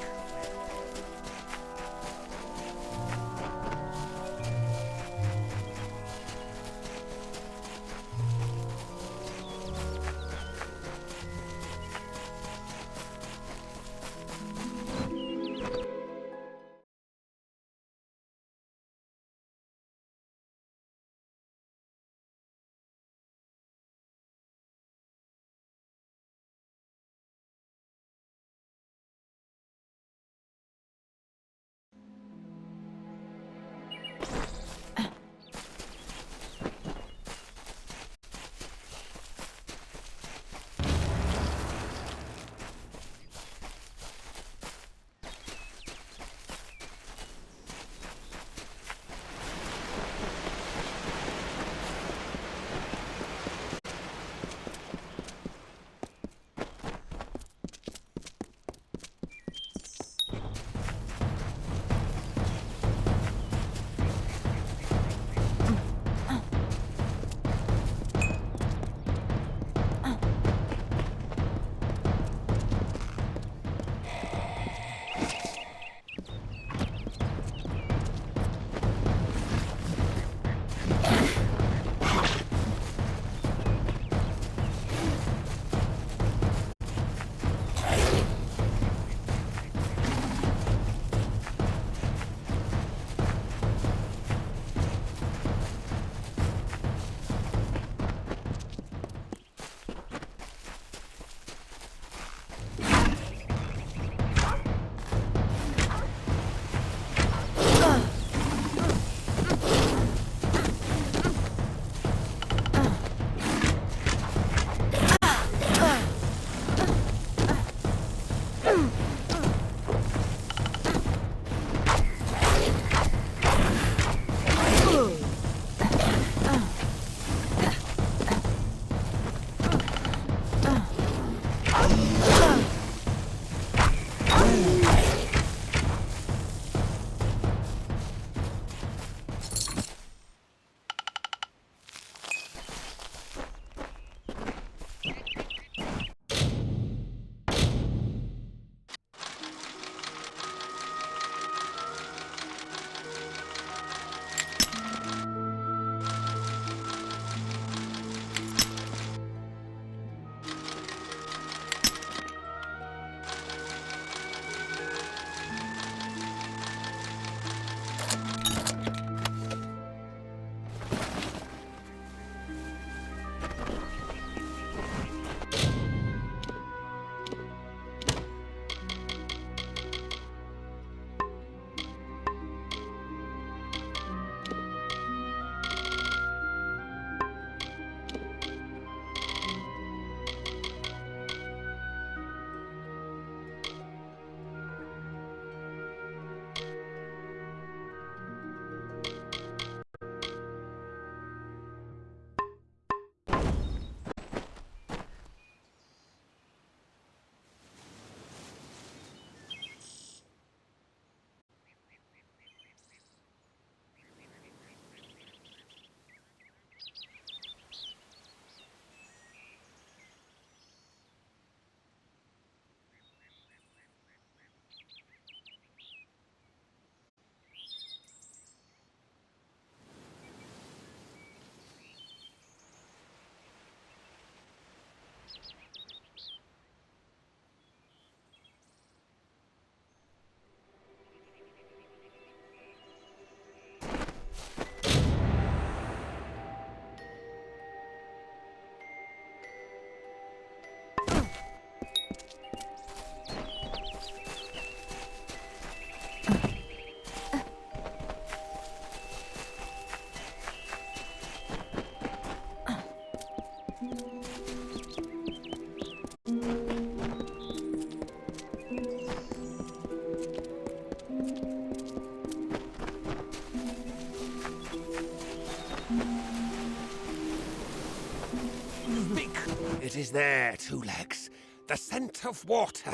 It is there, Two Legs. The scent of water.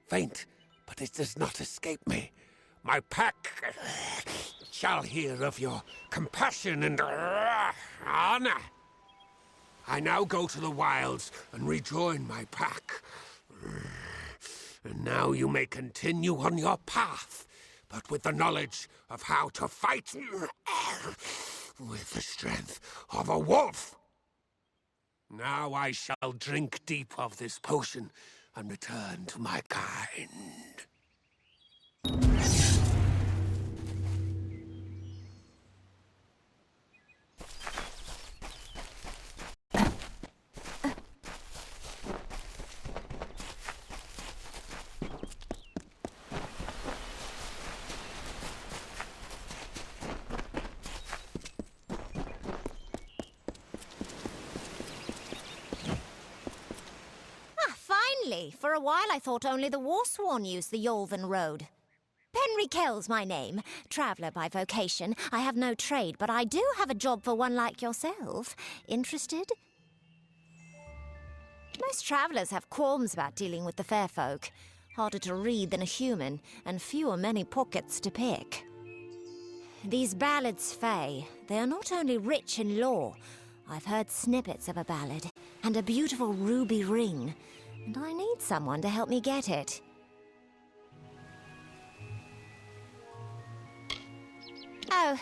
Faint, but it does not escape me. My pack shall hear of your compassion and honor. I now go to the wilds and rejoin my pack. And now you may continue on your path, but with the knowledge of how to fight with the strength of a wolf. Now I shall drink deep of this potion and return to my kind. For a while I thought only the Warsworn used the Yolven Road. Penry Kell's my name. Traveller by vocation. I have no trade, but I do have a job for one like yourself. Interested? Most travellers have qualms about dealing with the fair folk. Harder to read than a human, and fewer many pockets to pick. These ballads, Fae, they are not only rich in lore. I've heard snippets of a ballad, and a beautiful ruby ring. And I need someone to help me get it. Oh,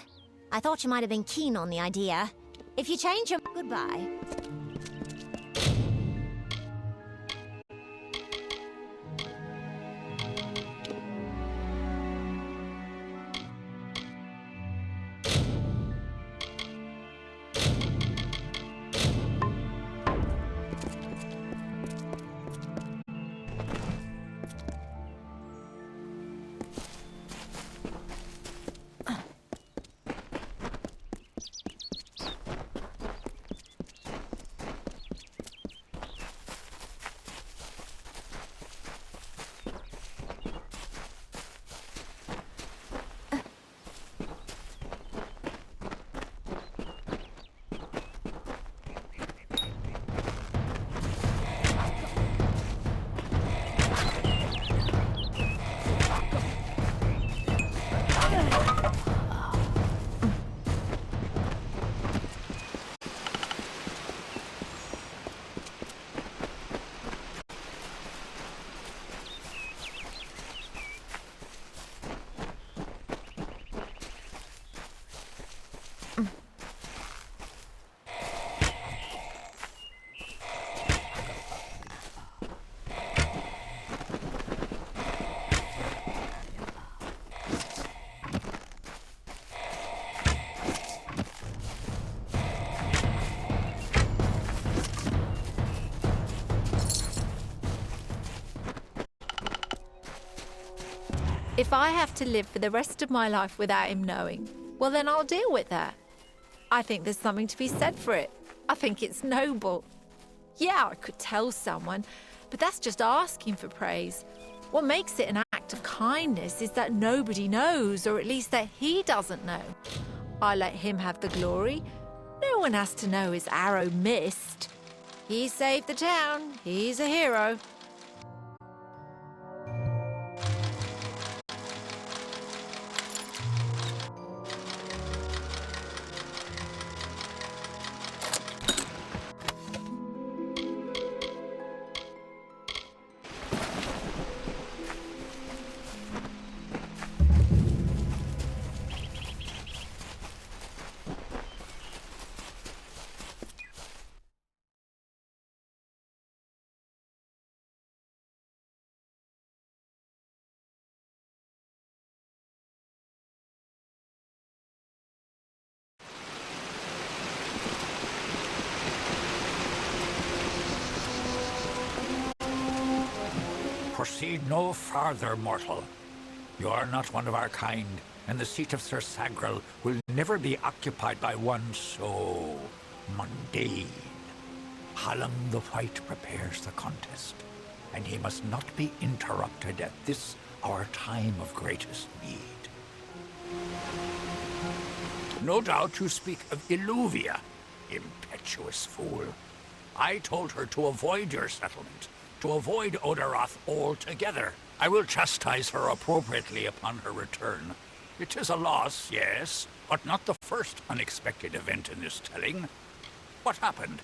I thought you might have been keen on the idea. If you change your... Goodbye. If I have to live for the rest of my life without him knowing, well then I'll deal with that. I think there's something to be said for it. I think it's noble. Yeah, I could tell someone, but that's just asking for praise. What makes it an act of kindness is that nobody knows, or at least that he doesn't know. I let him have the glory. No one has to know his arrow missed. He saved the town. He's a hero. Proceed no farther, mortal. You are not one of our kind, and the seat of Sir Sagrel will never be occupied by one so mundane. Hallang the White prepares the contest, and he must not be interrupted at this our time of greatest need. No doubt you speak of Illuvia, impetuous fool. I told her to avoid your settlement, to avoid Odaroth altogether. I will chastise her appropriately upon her return. It is a loss, yes, but not the first unexpected event in this telling. What happened?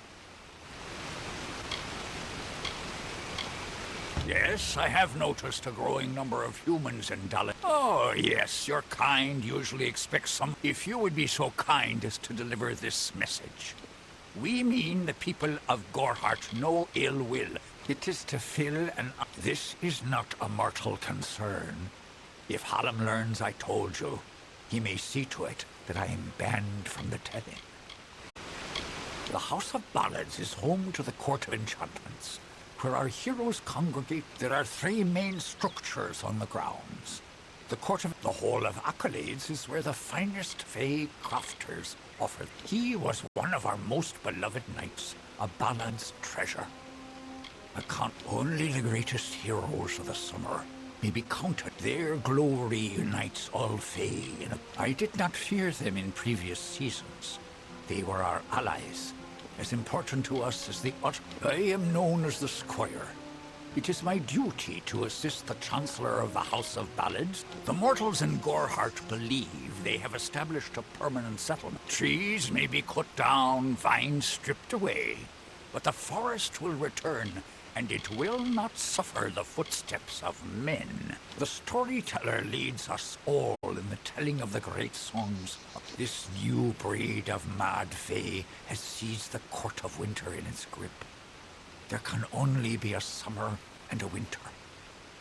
Yes, I have noticed a growing number of humans in Dalit. Oh, yes, your kind usually expects some. If you would be so kind as to deliver this message. We mean the people of Gorhart no ill will. It is to fill an... This is not a mortal concern. If Hallam learns I told you, he may see to it that I am banned from the telling. The House of Ballads is home to the Court of Enchantments, where our heroes congregate. There are 3 main structures on the grounds. The Court of the Hall of Accolades is where the finest Fey crafters offer. He was one of our most beloved knights, a Ballad's treasure. Only the greatest heroes of the summer may be counted. Their glory unites all Fey. I did not fear them in previous seasons. They were our allies, as important to us as the I am known as the Squire. It is my duty to assist the Chancellor of the House of Ballads. The mortals in Gorhart believe they have established a permanent settlement. Trees may be cut down, vines stripped away, but the forest will return, and it will not suffer the footsteps of men. The storyteller leads us all in the telling of the great songs. This new breed of mad Fae has seized the Court of Winter in its grip. There can only be a summer and a winter.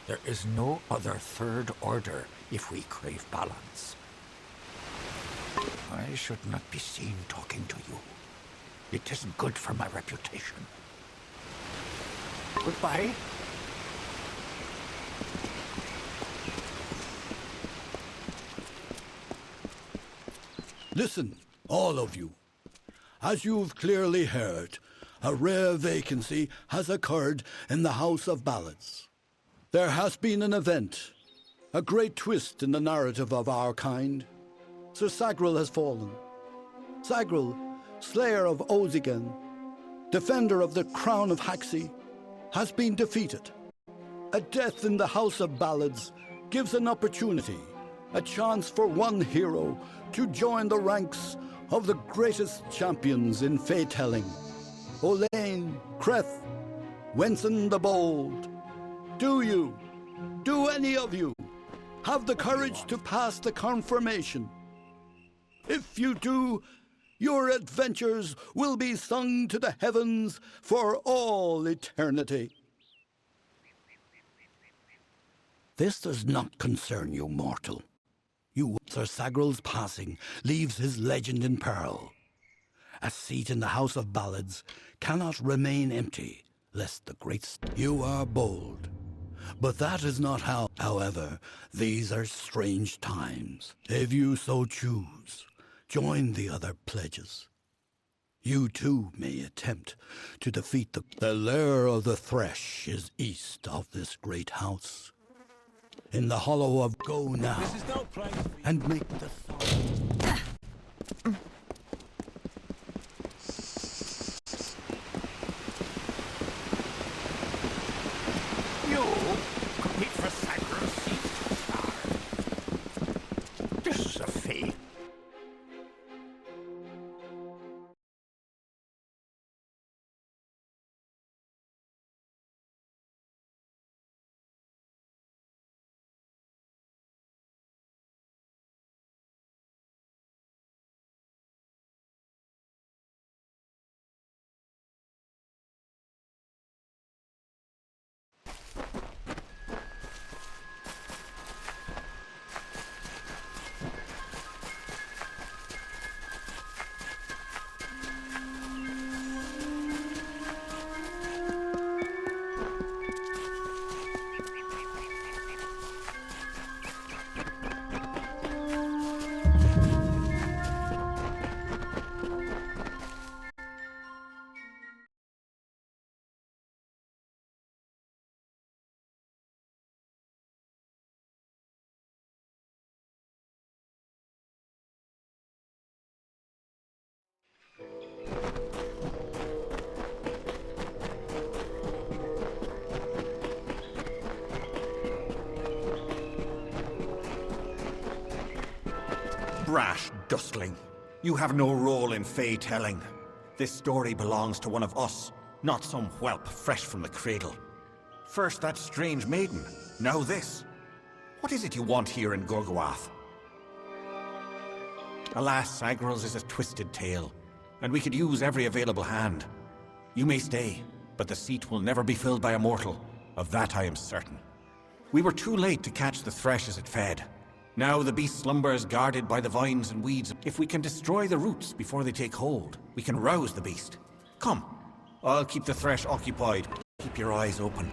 There is no other third order if we crave balance. I should not be seen talking to you. It isn't good for my reputation. Goodbye. Listen, all of you. As you've clearly heard, a rare vacancy has occurred in the House of Ballads. There has been an event, a great twist in the narrative of our kind. Sir Sagril has fallen. Sagril, slayer of Ozigan, defender of the crown of Haxi, has been defeated. A death in the House of Ballads gives an opportunity, a chance for one hero to join the ranks of the greatest champions in Fey-telling. Olaine, Kreth, Wenson the Bold. Do any of you, have the courage to pass the confirmation? If you do, your adventures will be sung to the heavens for all eternity. This does not concern you, mortal. Sir Sagril's passing leaves his legend in peril. A seat in the House of Ballads cannot remain empty, lest the great... You are bold. But that is not how... However, these are strange times. If you so choose, join the other pledges. You too may attempt to defeat the lair of the Thresh is east of this great house. In the hollow of Go now, and make the song. rash, dustling. You have no role in fey telling. This story belongs to one of us, not some whelp fresh from the cradle. First that strange maiden, now this. What is it you want here in Gorgoath? Alas, Agrel's is a twisted tale, and we could use every available hand. You may stay, but the seat will never be filled by a mortal. Of that I am certain. We were too late to catch the thresh as it fed. Now the beast slumbers guarded by the vines and weeds. If we can destroy the roots before they take hold, we can rouse the beast. Come, I'll keep the thresh occupied. Keep your eyes open.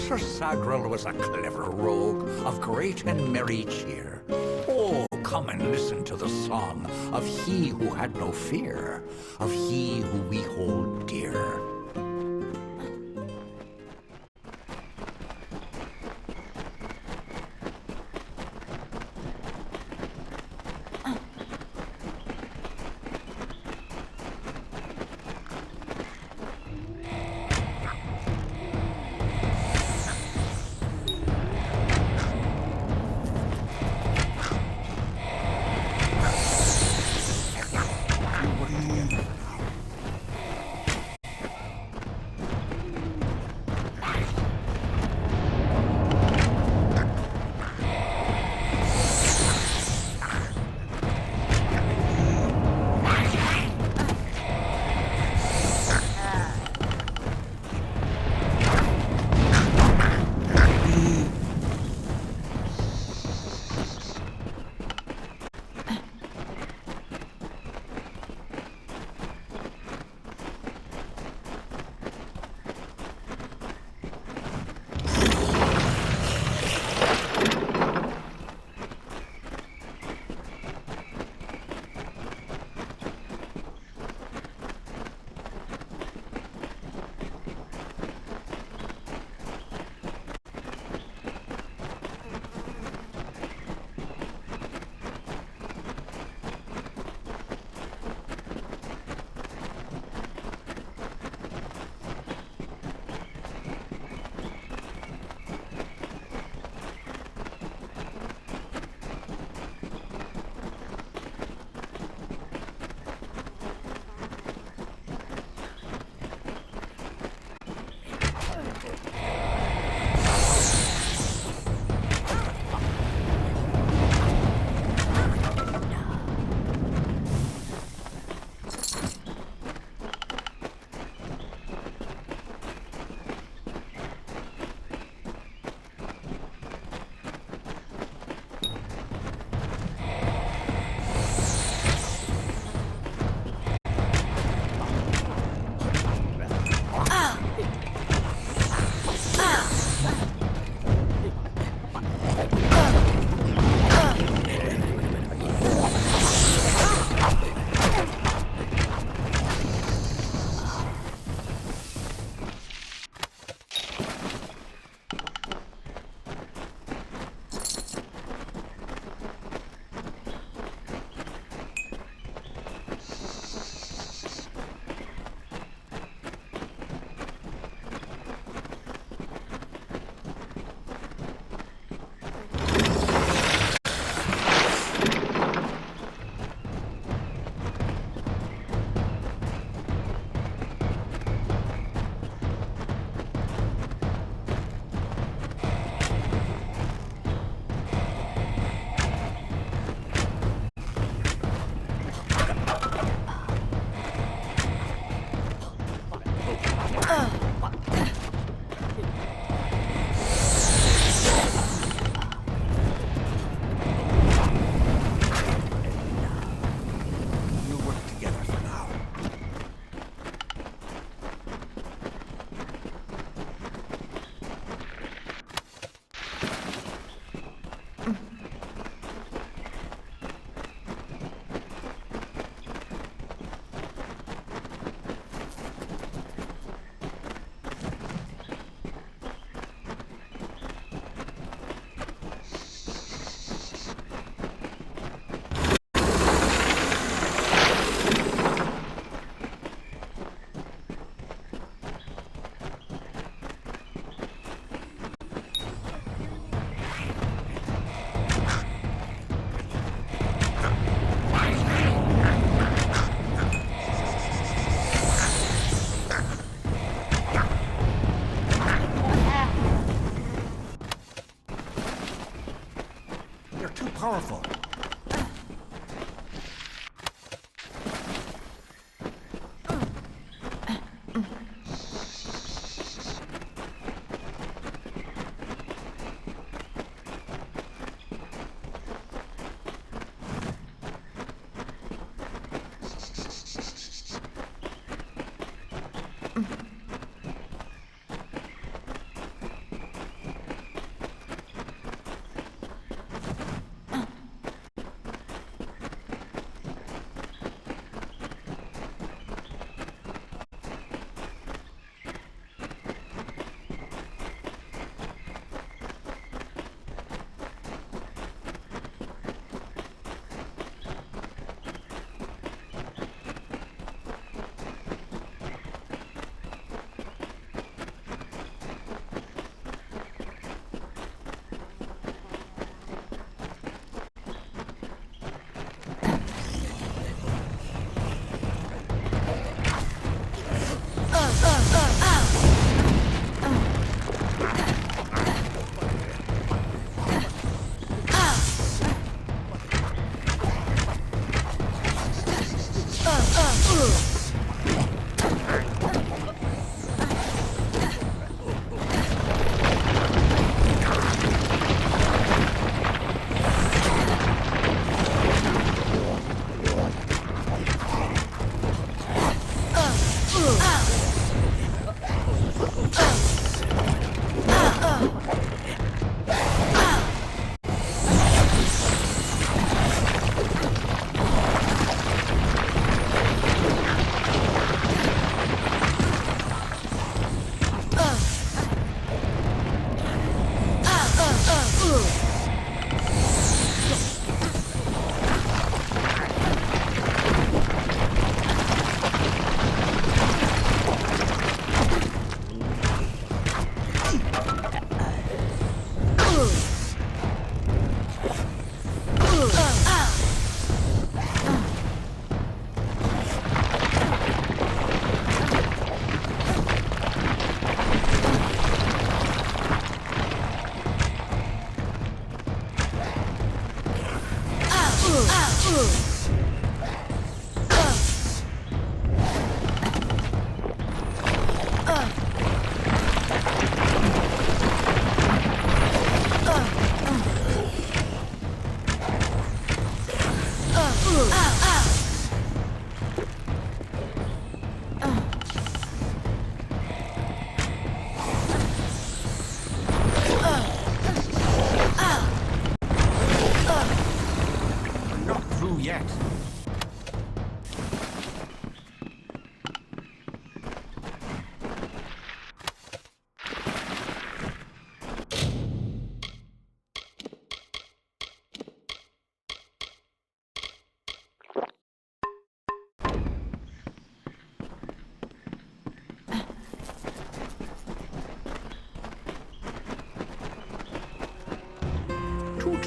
Sir Sagrel was a clever rogue of great and merry cheer. Oh, come and listen to the song of he who had no fear, of he who we hold dear.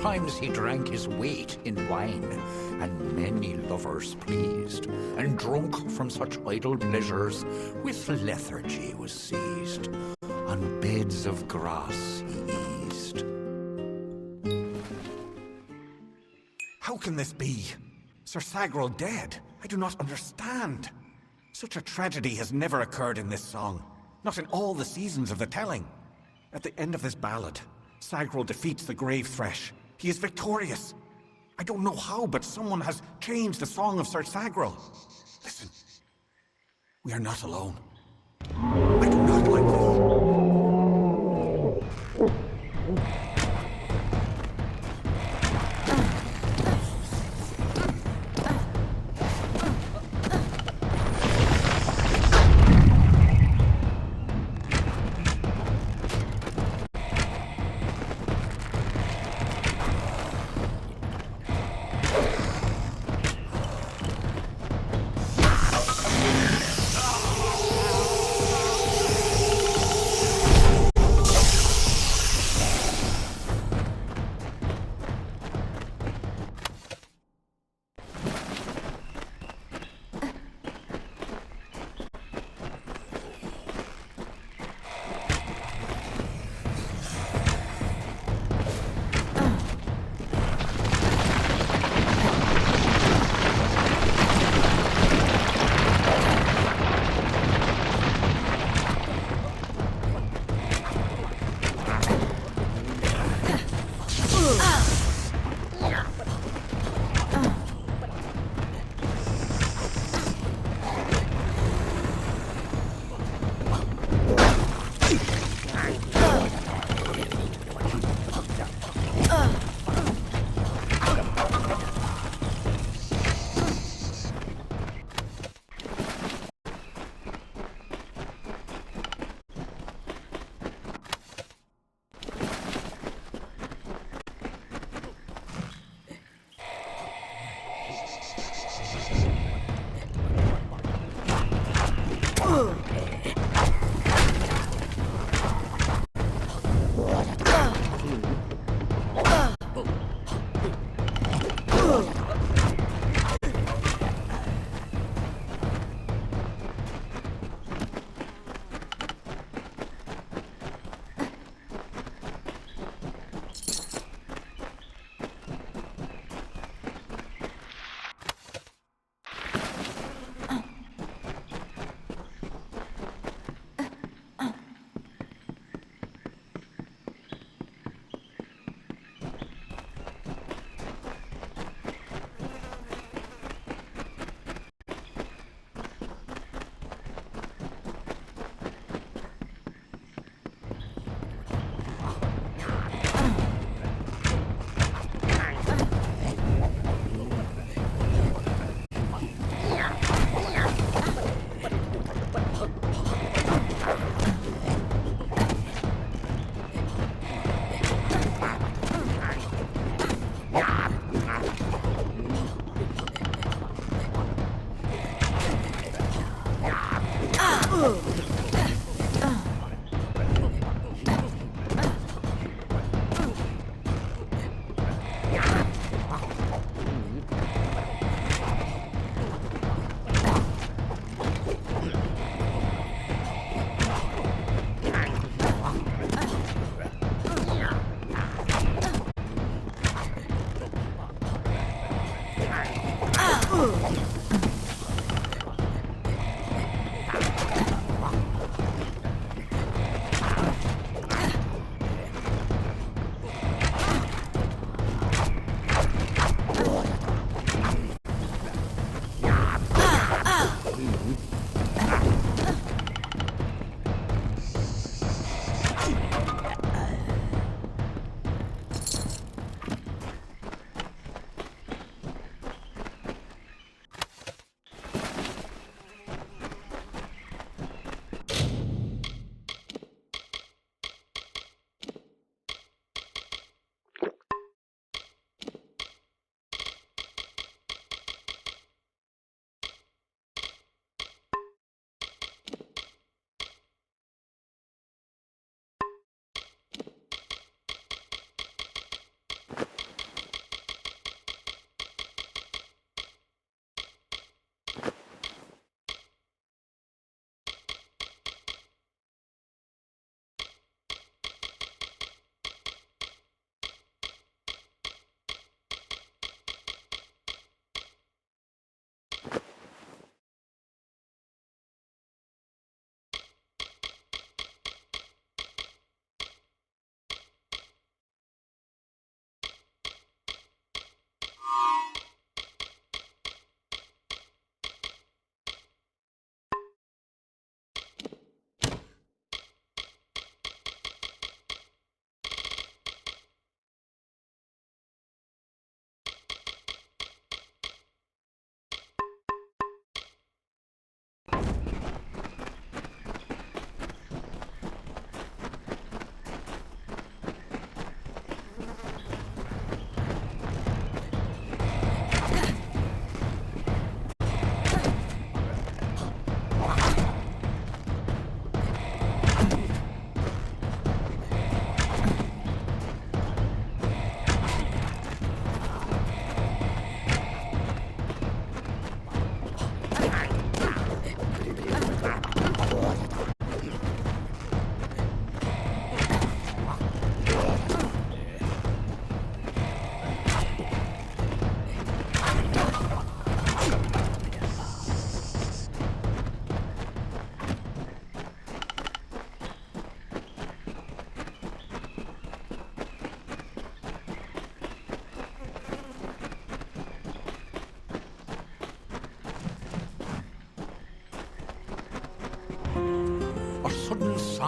times he drank his weight in wine, and many lovers pleased, and drunk from such idle pleasures, with lethargy was seized. On beds of grass he eased. How can this be? Sir Sagrel dead? I do not understand. Such a tragedy has never occurred in this song. Not in all the seasons of the telling. At the end of this ballad, Sagrel defeats the Grave Thresh. He is victorious. I don't know how, but someone has changed the song of Sir Sagrel. Listen. We are not alone. I do not like this.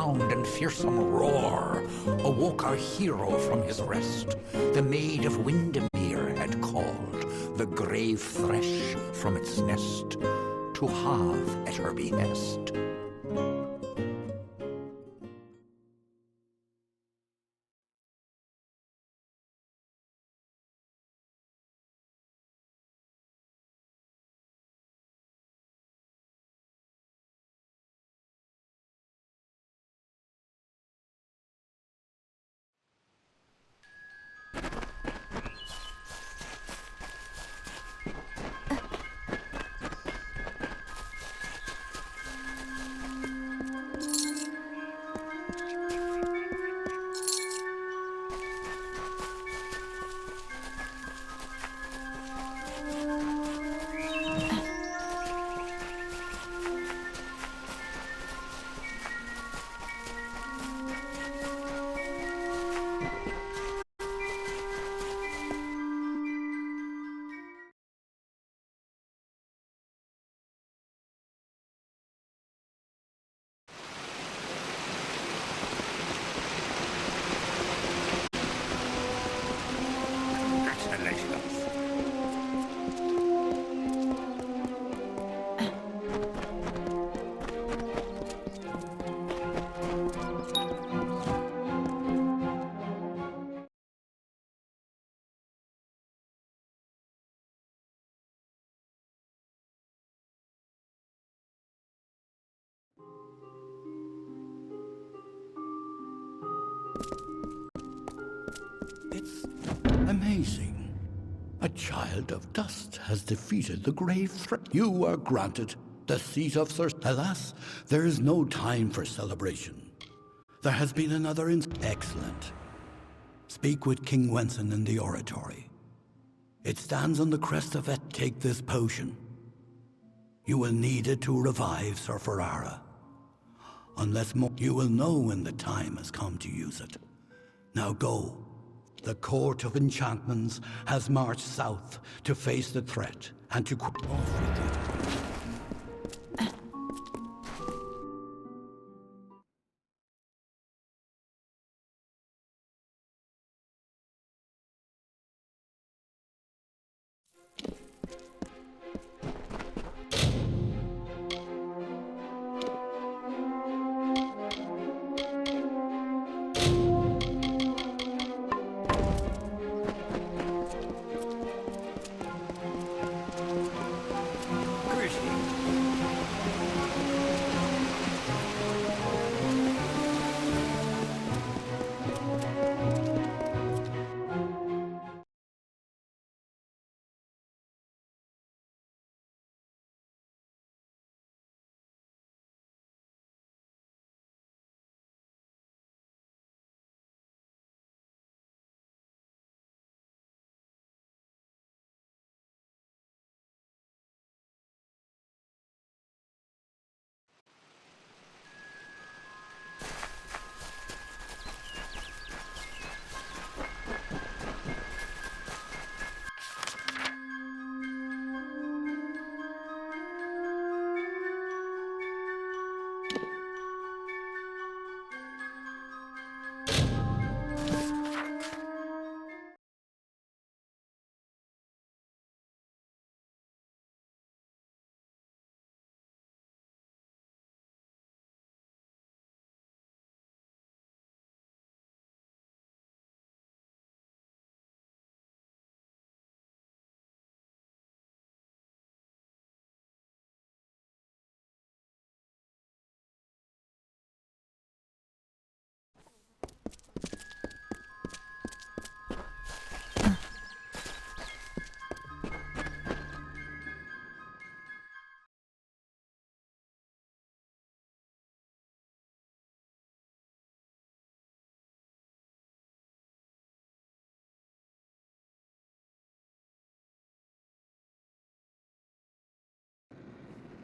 profound and fearsome roar awoke our hero from his rest. The Maid of Windermere had called the grave thresh from its nest to have at her behest. It's amazing. A child of dust has defeated the grave threat. You are granted the seat of Sir. Alas, there is no time for celebration. There has been another Excellent. Speak with King Wenson in the oratory. It stands on the crest of it. Take this potion. You will need it to revive Sir Ferrara. Unless more, you will know when the time has come to use it. Now go. The Court of Enchantments has marched south to face the threat and to off with it.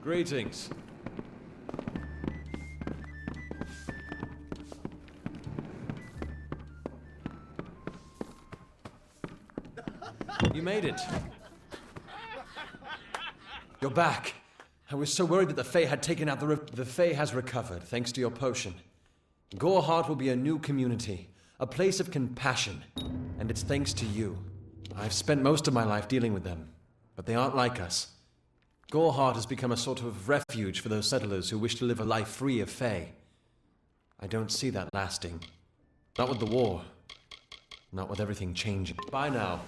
Greetings. You made it. You're back. I was so worried that the Fae had taken out the Fae has recovered, thanks to your potion. Goreheart will be a new community, a place of compassion, and it's thanks to you. I've spent most of my life dealing with them, but they aren't like us. Goreheart has become a sort of refuge for those settlers who wish to live a life free of Fae. I don't see that lasting. Not with the war. Not with everything changing. Bye now.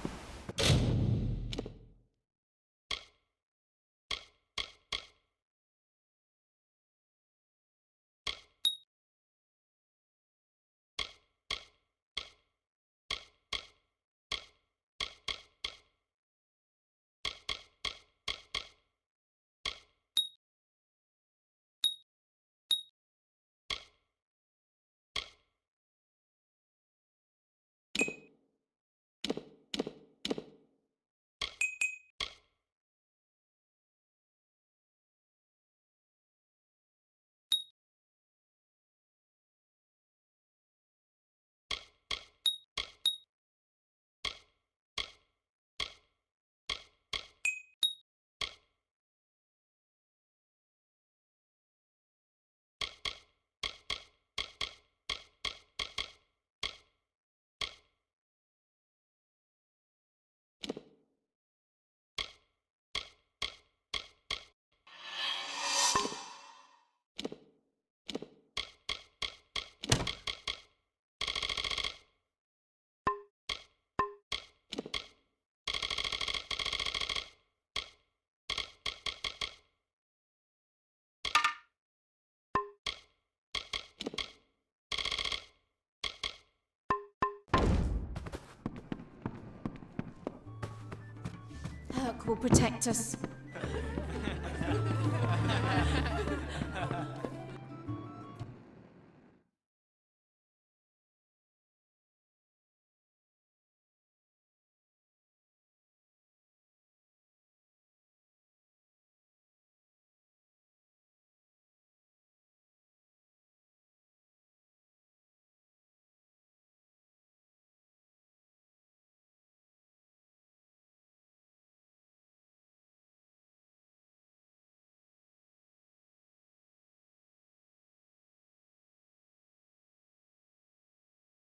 Herc will protect us.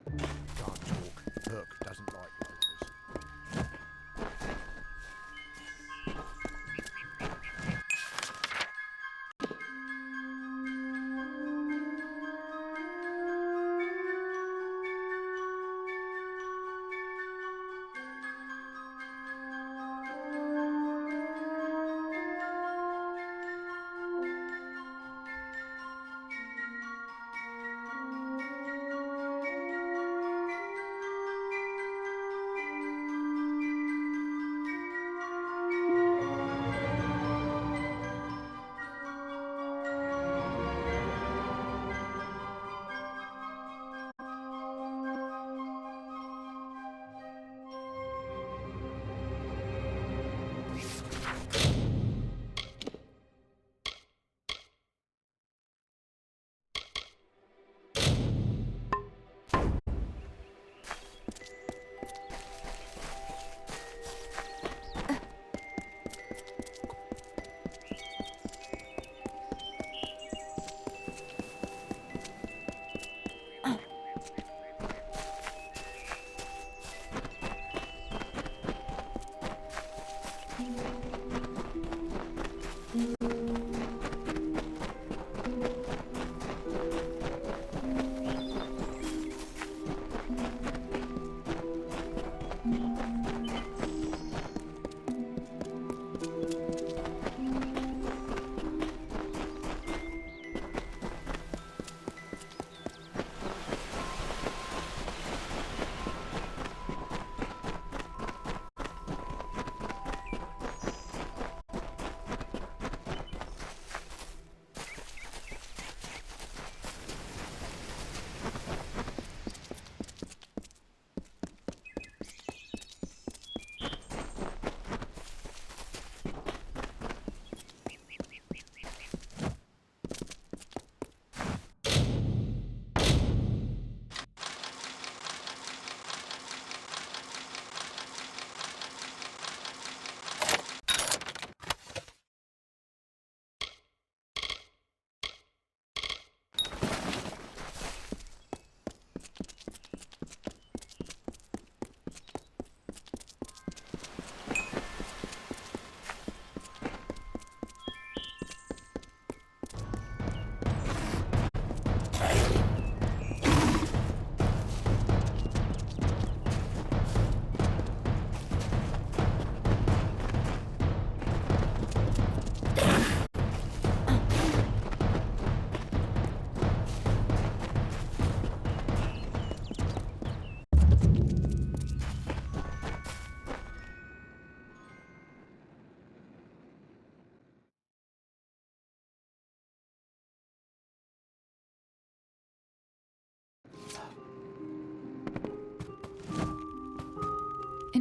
Can't talk. Herc doesn't like rovers.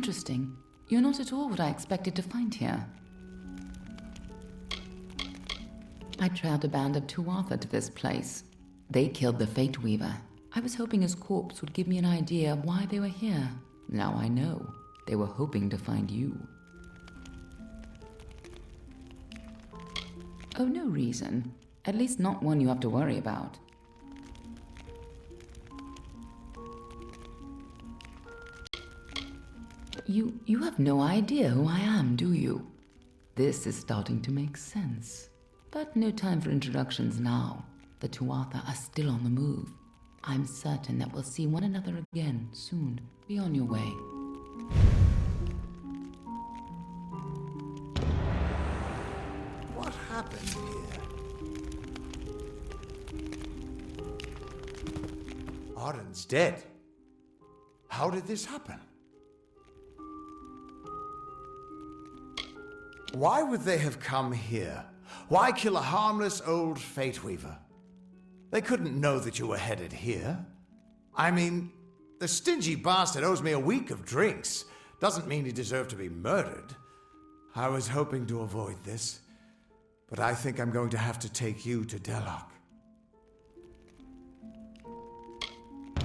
Interesting. You're not at all what I expected to find here. I trailed a band of Tuatha to this place. They killed the Fate Weaver. I was hoping his corpse would give me an idea of why they were here. Now I know. They were hoping to find you. Oh, no reason. At least not one you have to worry about. You have no idea who I am, do you? This is starting to make sense. But no time for introductions now. The Tuatha are still on the move. I'm certain that we'll see one another again soon. Be on your way. What happened here? Arden's dead. How did this happen? Why would they have come here? Why kill a harmless old Fate Weaver? They couldn't know that you were headed here. I mean, the stingy bastard owes me a week of drinks. Doesn't mean he deserved to be murdered. I was hoping to avoid this, but I think I'm going to have to take you to Delok.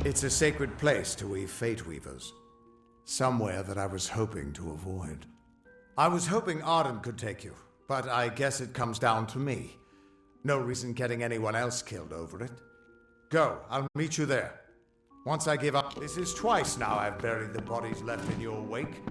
It's a sacred place to weave Fate Weavers. Somewhere that I was hoping to avoid. I was hoping Arden could take you, but I guess it comes down to me. No reason getting anyone else killed over it. Go, I'll meet you there. Once I give up, this is twice now I've buried the bodies left in your wake.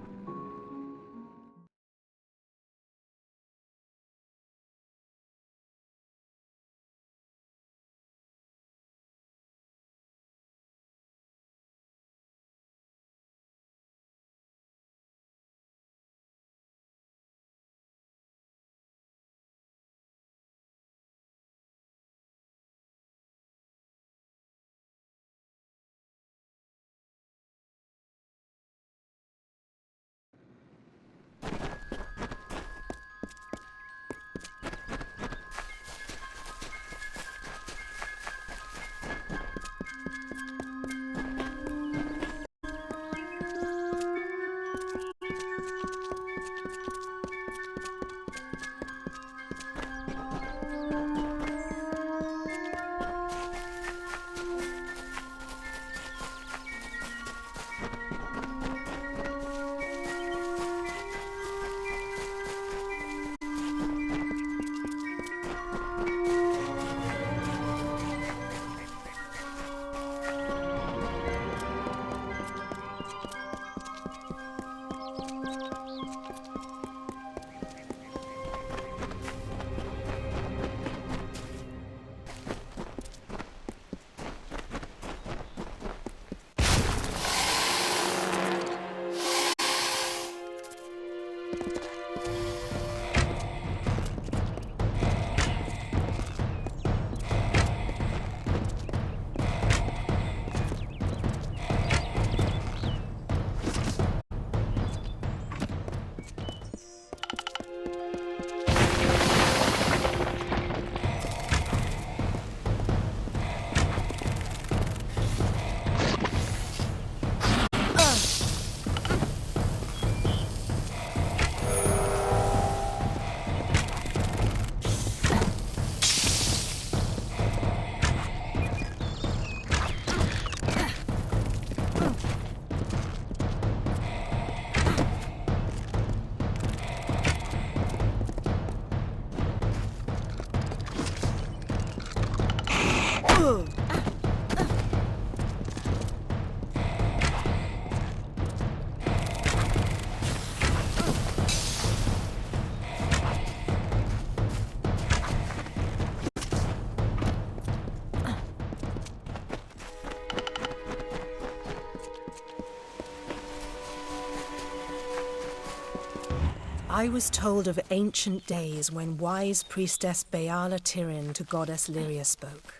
I was told of ancient days when wise priestess Beala Tirin to goddess Lyria spoke.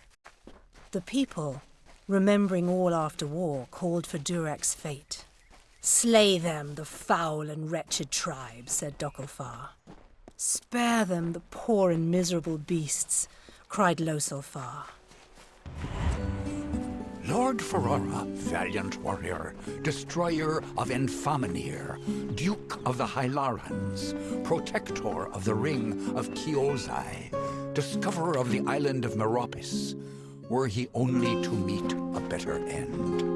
The people, remembering all after war, called for Durek's fate. "Slay them, the foul and wretched tribe," said Dokalfar. "Spare them, the poor and miserable beasts," cried Losalfar. Lord Ferrara, valiant warrior, destroyer of Enfaminir, Duke of the Hylarans, protector of the Ring of Chiozai, discoverer of the island of Meropis, were he only to meet a better end.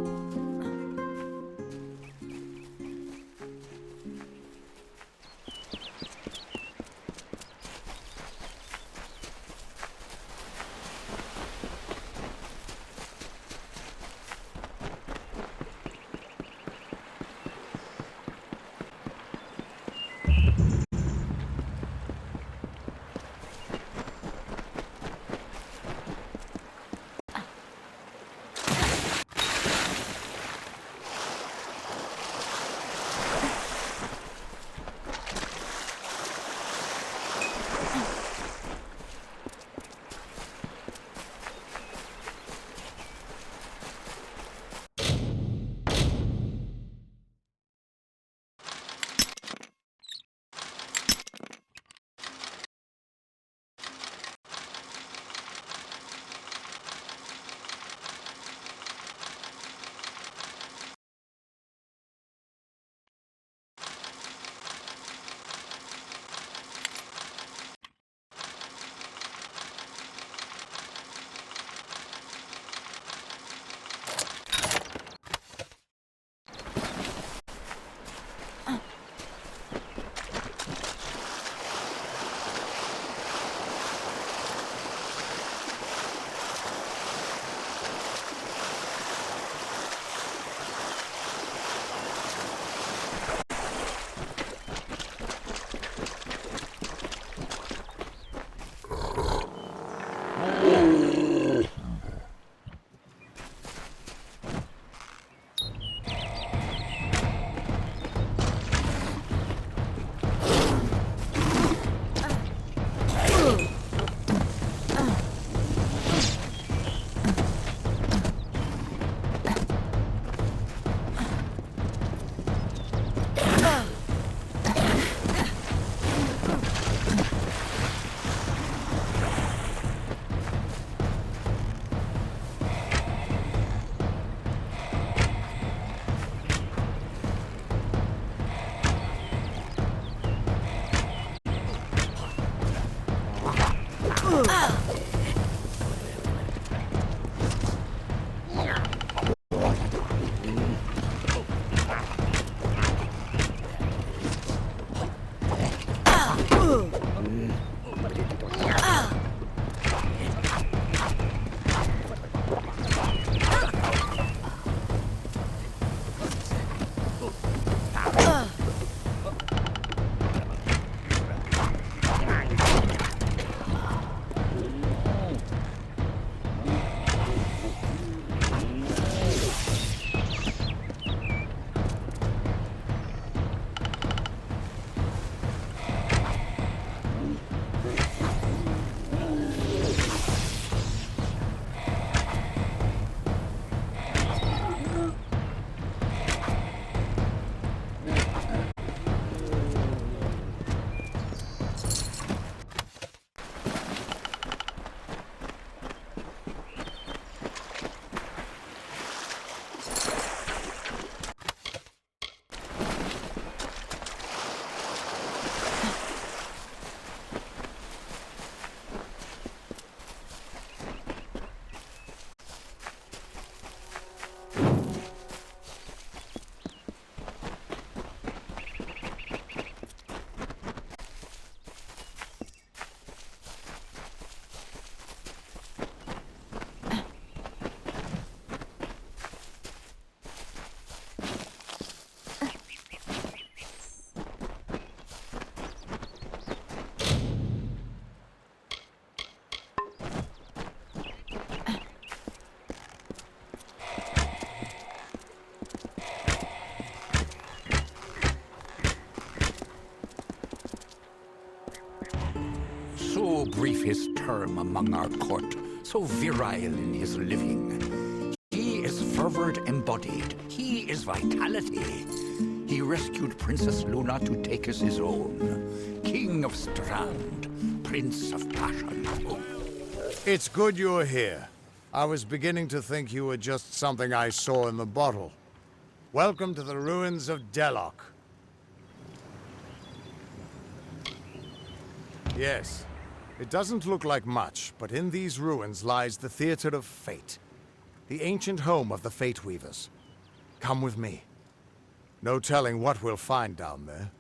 So brief his term among our court, so virile in his living. He is fervor embodied, he is vitality. He rescued Princess Luna to take as his own. King of Strand, Prince of Passion. It's good you're here. I was beginning to think you were just something I saw in the bottle. Welcome to the ruins of Delok. Yes, it doesn't look like much, but in these ruins lies the Theater of Fate, the ancient home of the Fate Weavers. Come with me. No telling what we'll find down there.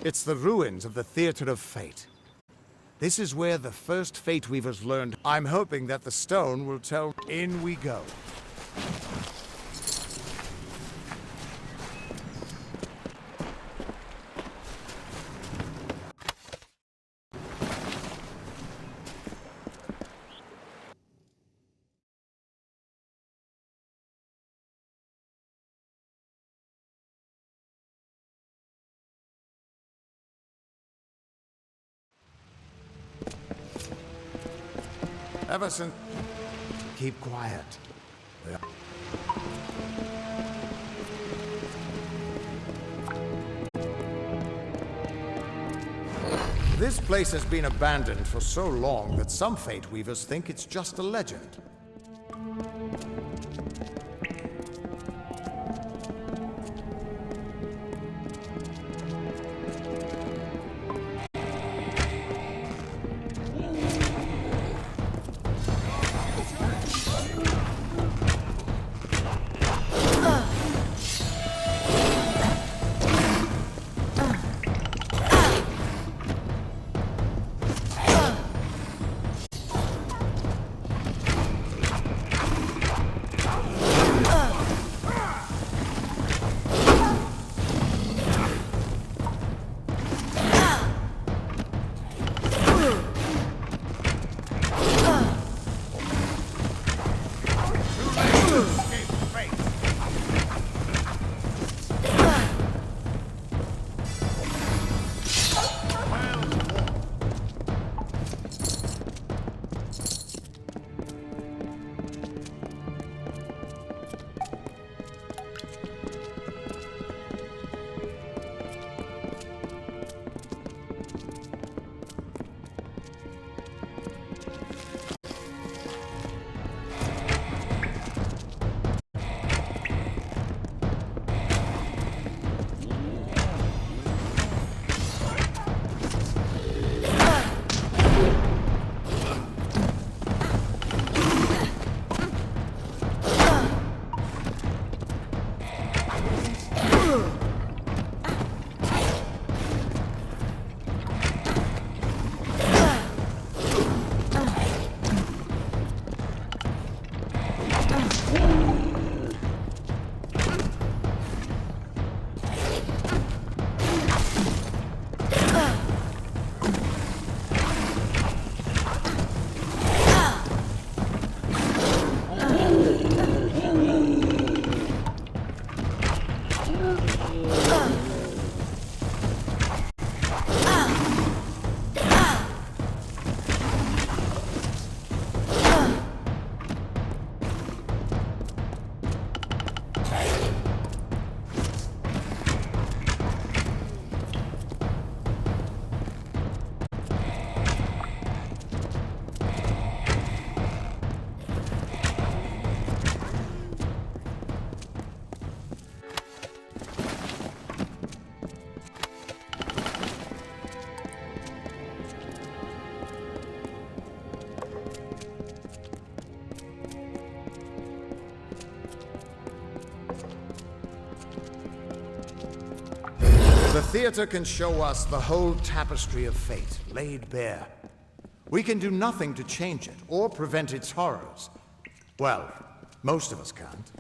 It's the ruins of the Theater of Fate. This is where the first Fate Weavers learned. I'm hoping that the stone will tell. In we go. Ever since... Keep quiet. This place has been abandoned for so long that some Fate Weavers think it's just a legend. The theater can show us the whole tapestry of fate, laid bare. We can do nothing to change it, or prevent its horrors. Well, most of us can't.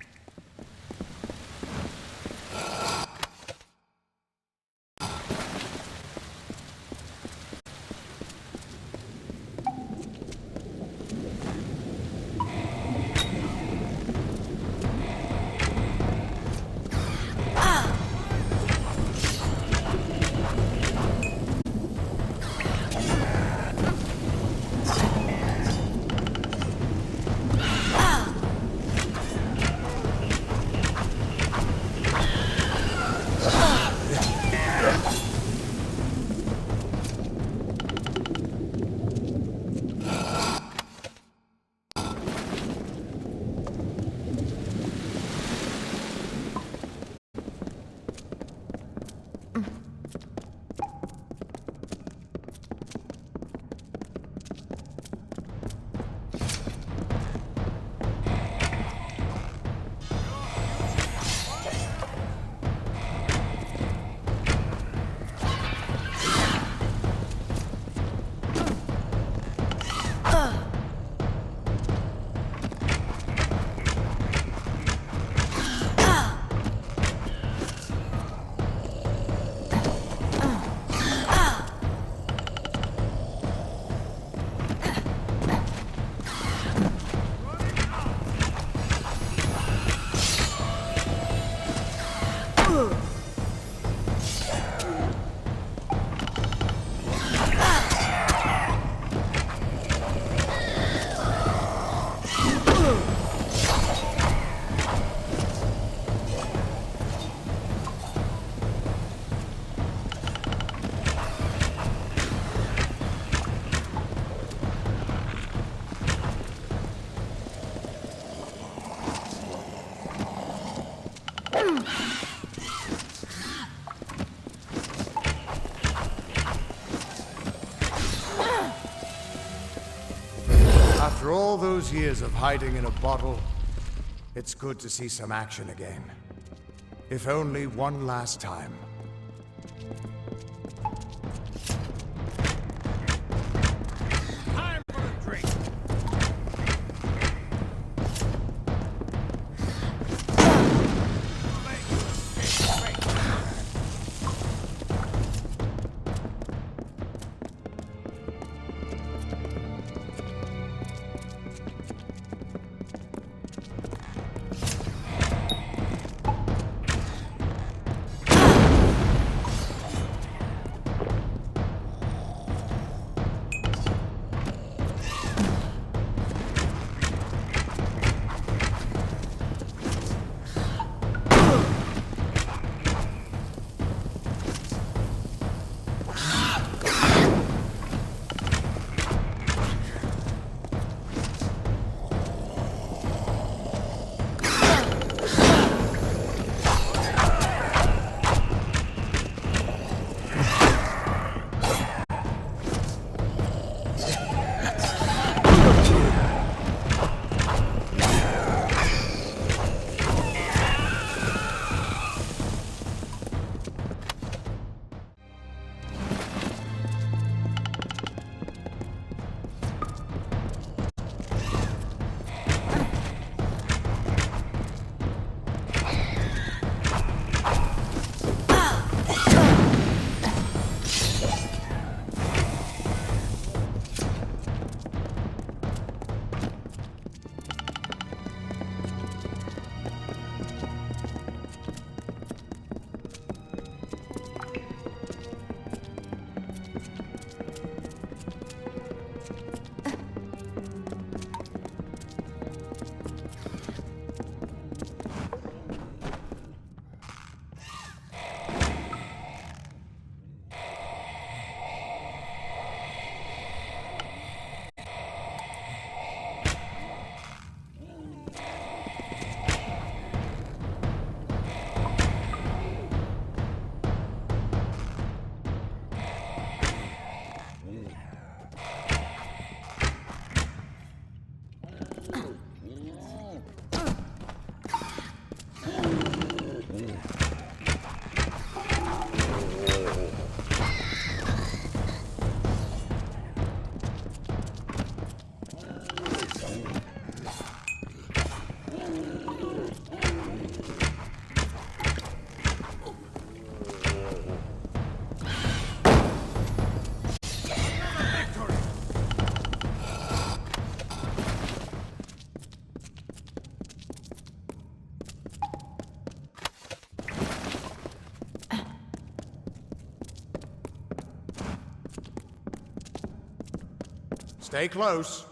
After all those years of hiding in a bottle, it's good to see some action again. If only one last time. Time for a drink. Stay close.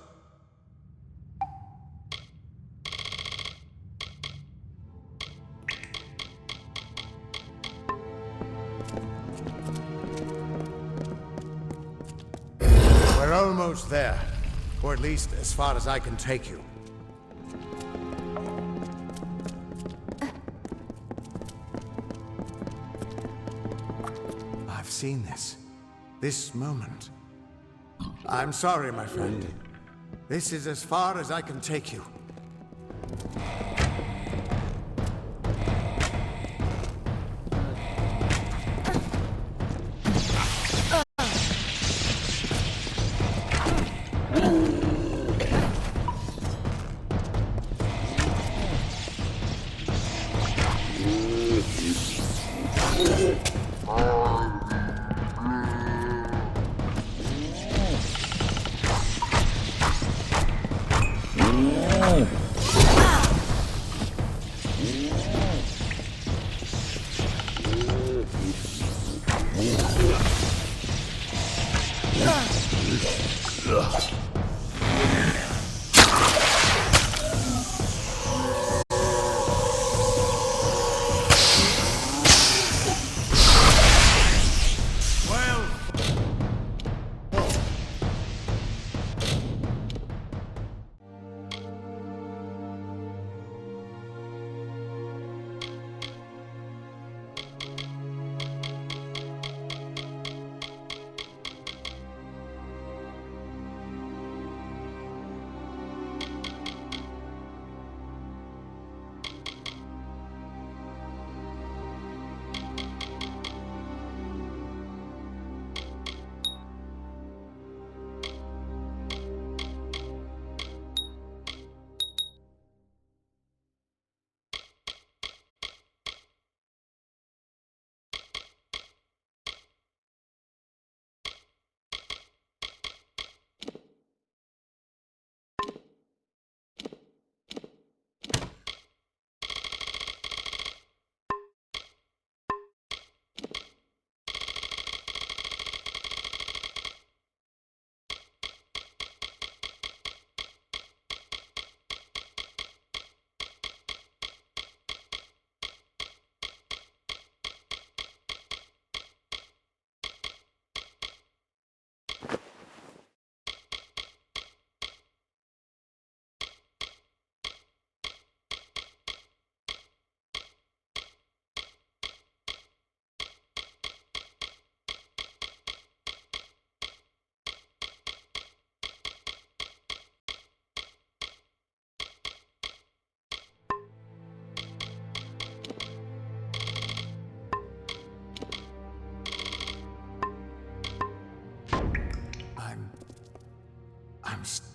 We're almost there. Or at least as far as I can take you. I've seen this. This moment. I'm sorry, my friend. This is as far as I can take you.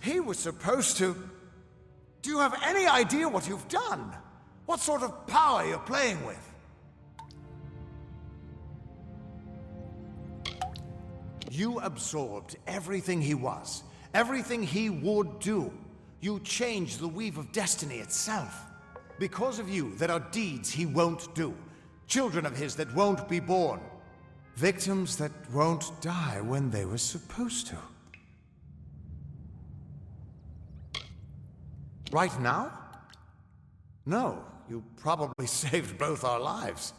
He was supposed to... Do you have any idea what you've done? What sort of power you're playing with? You absorbed everything he was, everything he would do. You changed the weave of destiny itself. Because of you, there are deeds he won't do. Children of his that won't be born. Victims that won't die when they were supposed to. Right now? No, you probably saved both our lives.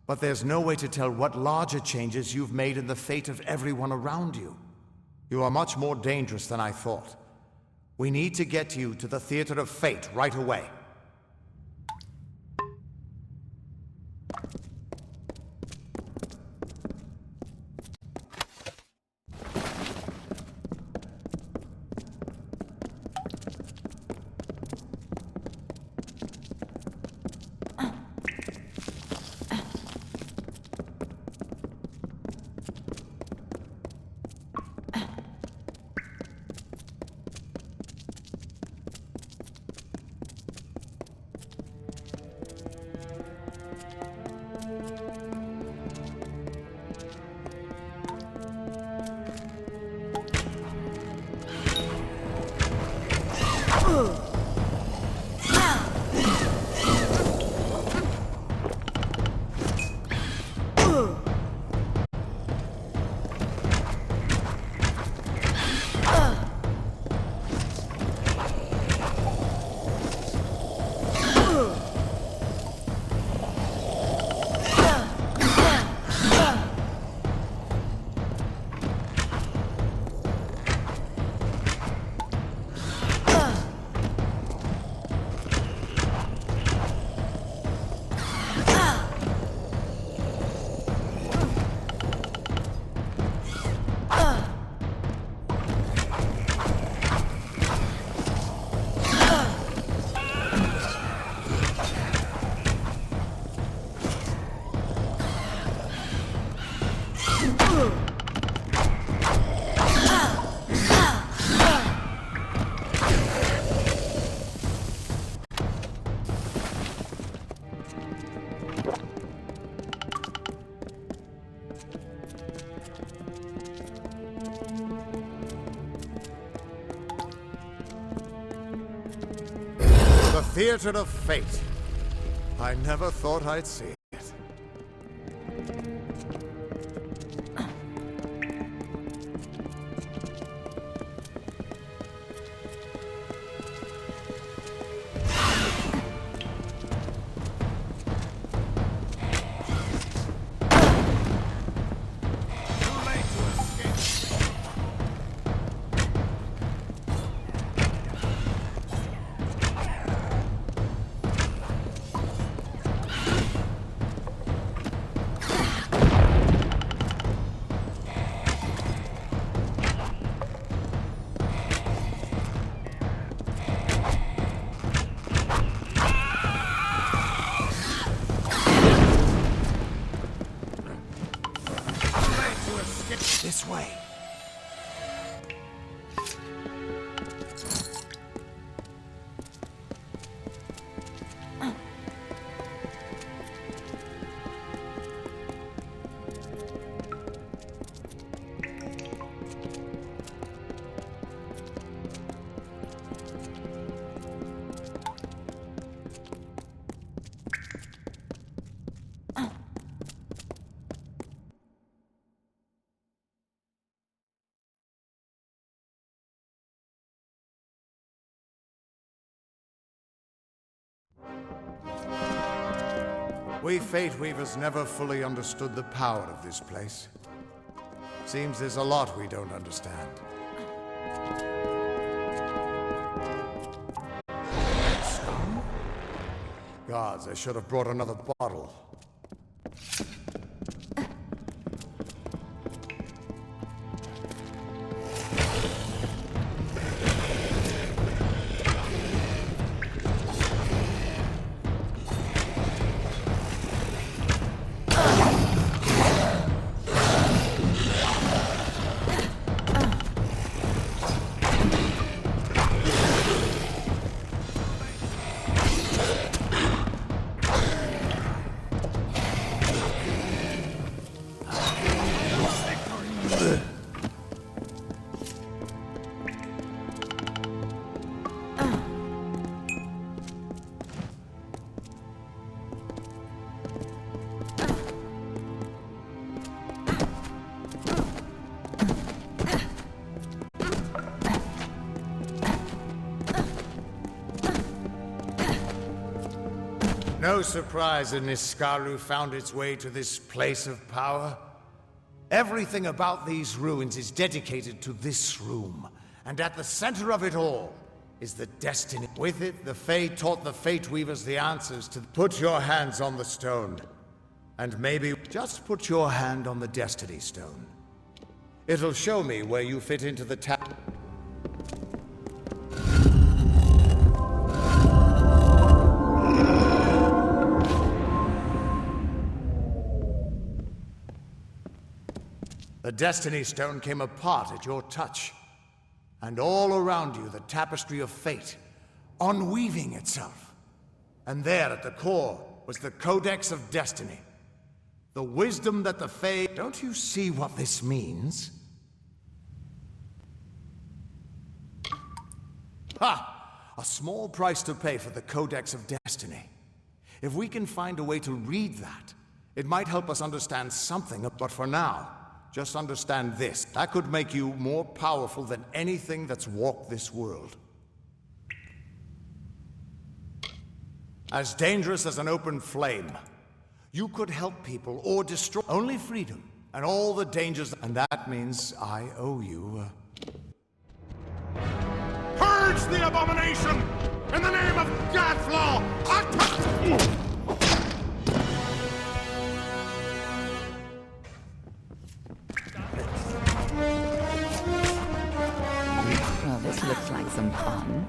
But there's no way to tell what larger changes you've made in the fate of everyone around you. You are much more dangerous than I thought. We need to get you to the Theater of Fate right away. Theater of Fate. I never thought I'd see it. get this way. We Fate Weavers never fully understood the power of this place. Seems there's a lot we don't understand. Gods, I should have brought another bottle. No surprise that Niskaru found its way to this place of power. Everything about these ruins is dedicated to this room, and at the center of it all is the destiny. With it, the Fae taught the Fate Weavers the answers to put your hands on the stone. And maybe just put your hand on the Destiny Stone. It'll show me where you fit into the The Destiny Stone came apart at your touch, and all around you the tapestry of fate, unweaving itself. And there at the core was the Codex of Destiny. The wisdom that the Fae... Don't you see what this means? Ha! A small price to pay for the Codex of Destiny. If we can find a way to read that, it might help us understand something, but for now, just understand this. That could make you more powerful than anything that's walked this world. As dangerous as an open flame, you could help people or destroy only freedom and all the dangers. And that means I owe you. Purge the abomination! In the name of Godflaw! Well, this looks like some fun.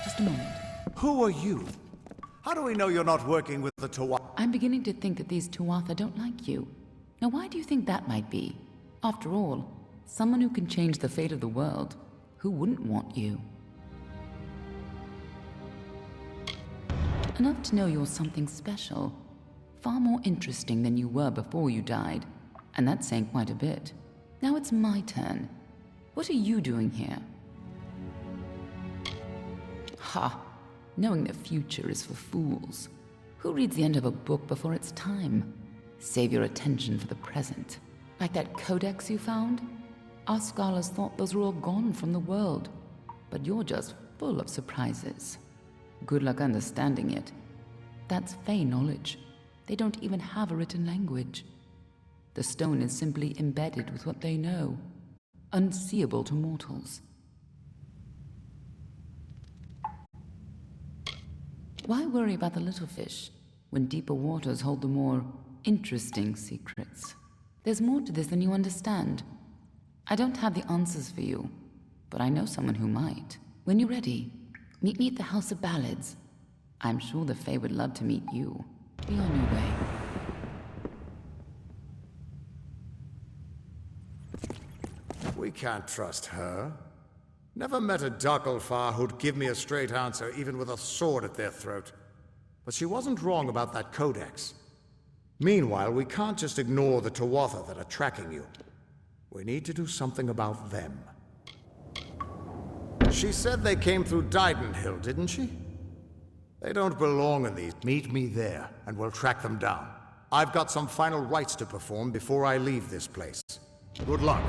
Just a moment. Who are you? How do we know you're not working with the Tuatha? I'm beginning to think that these Tuatha don't like you. Now, why do you think that might be? After all, someone who can change the fate of the world, who wouldn't want you? Enough to know you're something special. Far more interesting than you were before you died. And that's saying quite a bit. Now it's my turn. What are you doing here? Ha! Knowing the future is for fools. Who reads the end of a book before it's time? Save your attention for the present. Like that codex you found? Our scholars thought those were all gone from the world. But you're just full of surprises. Good luck understanding it. That's Fey knowledge. They don't even have a written language. The stone is simply embedded with what they know. Unseeable to mortals. Why worry about the little fish when deeper waters hold the more interesting secrets? There's more to this than you understand. I don't have the answers for you, but I know someone who might. When you're ready, meet me at the House of Ballads. I'm sure the Fae would love to meet you. Be on your way. We can't trust her. Never met a Darkelfar who'd give me a straight answer, even with a sword at their throat. But she wasn't wrong about that codex. Meanwhile, we can't just ignore the Tuatha that are tracking you. We need to do something about them. She said they came through Didenhill, didn't she? They don't belong in these. Meet me there, and we'll track them down. I've got some final rites to perform before I leave this place. Good luck.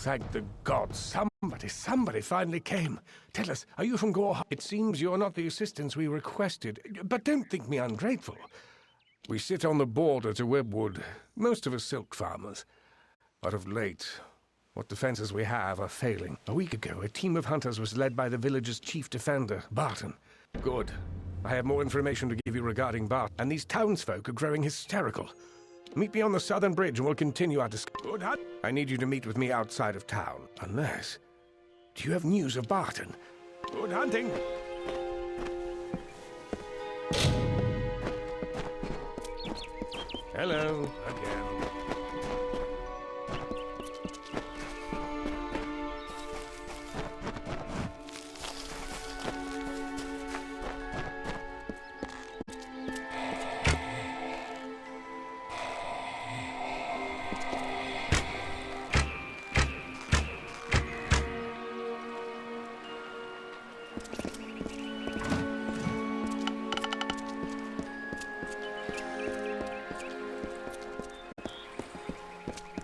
Thank the gods. Somebody finally came. Tell us, are you from Gorhart? It seems you're not the assistance we requested, but don't think me ungrateful. We sit on the border to Webwood, most of us silk farmers. But of late, what defenses we have are failing. A week ago, a team of hunters was led by the village's chief defender, Barton. Good. I have more information to give you regarding Barton, and these townsfolk are growing hysterical. Meet me on the southern bridge and we'll continue our discussion. Good hunt. I need you to meet with me outside of town. Unless... Do you have news of Barton? Good hunting! Hello, again.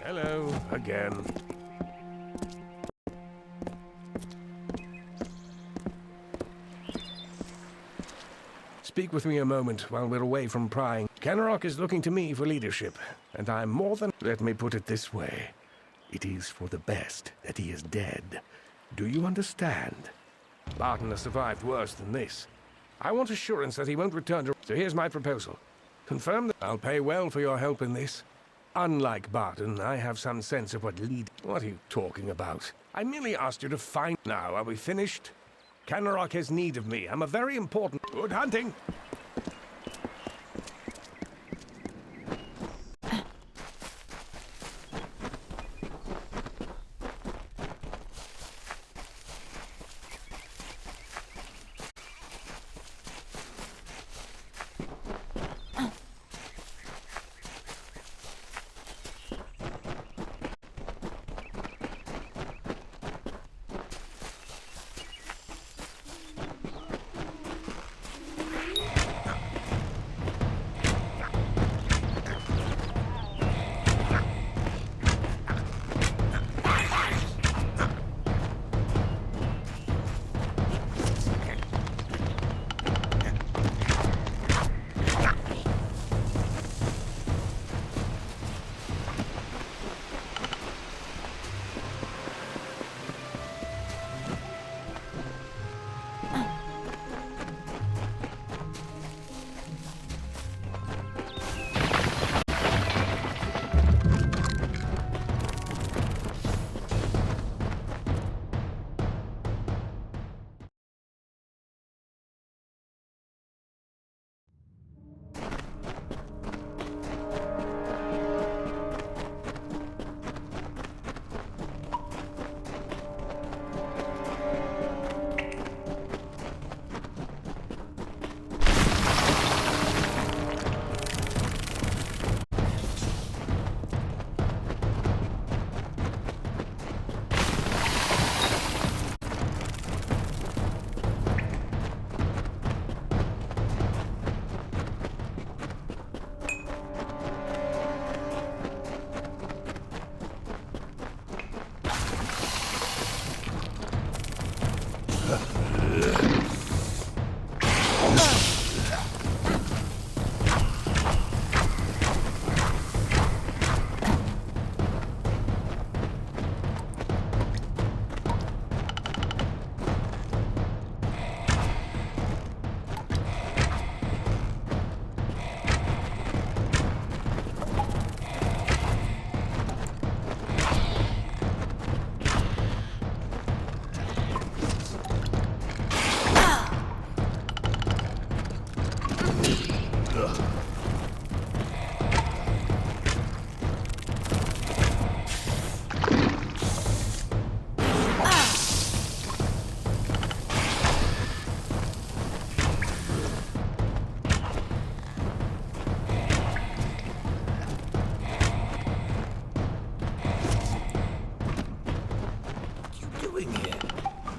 Hello, again. Speak with me a moment while we're away from prying. Kenrock is looking to me for leadership, and I'm more than... Let me put it this way. It is for the best that he is dead. Do you understand? Barton has survived worse than this. I want assurance that he won't return to... So here's my proposal. Confirm that I'll pay well for your help in this. Unlike Barton, I have some sense of what lead... What are you talking about? I merely asked you to find... Now, are we finished? Kenrock has need of me. I'm a very important... Good hunting!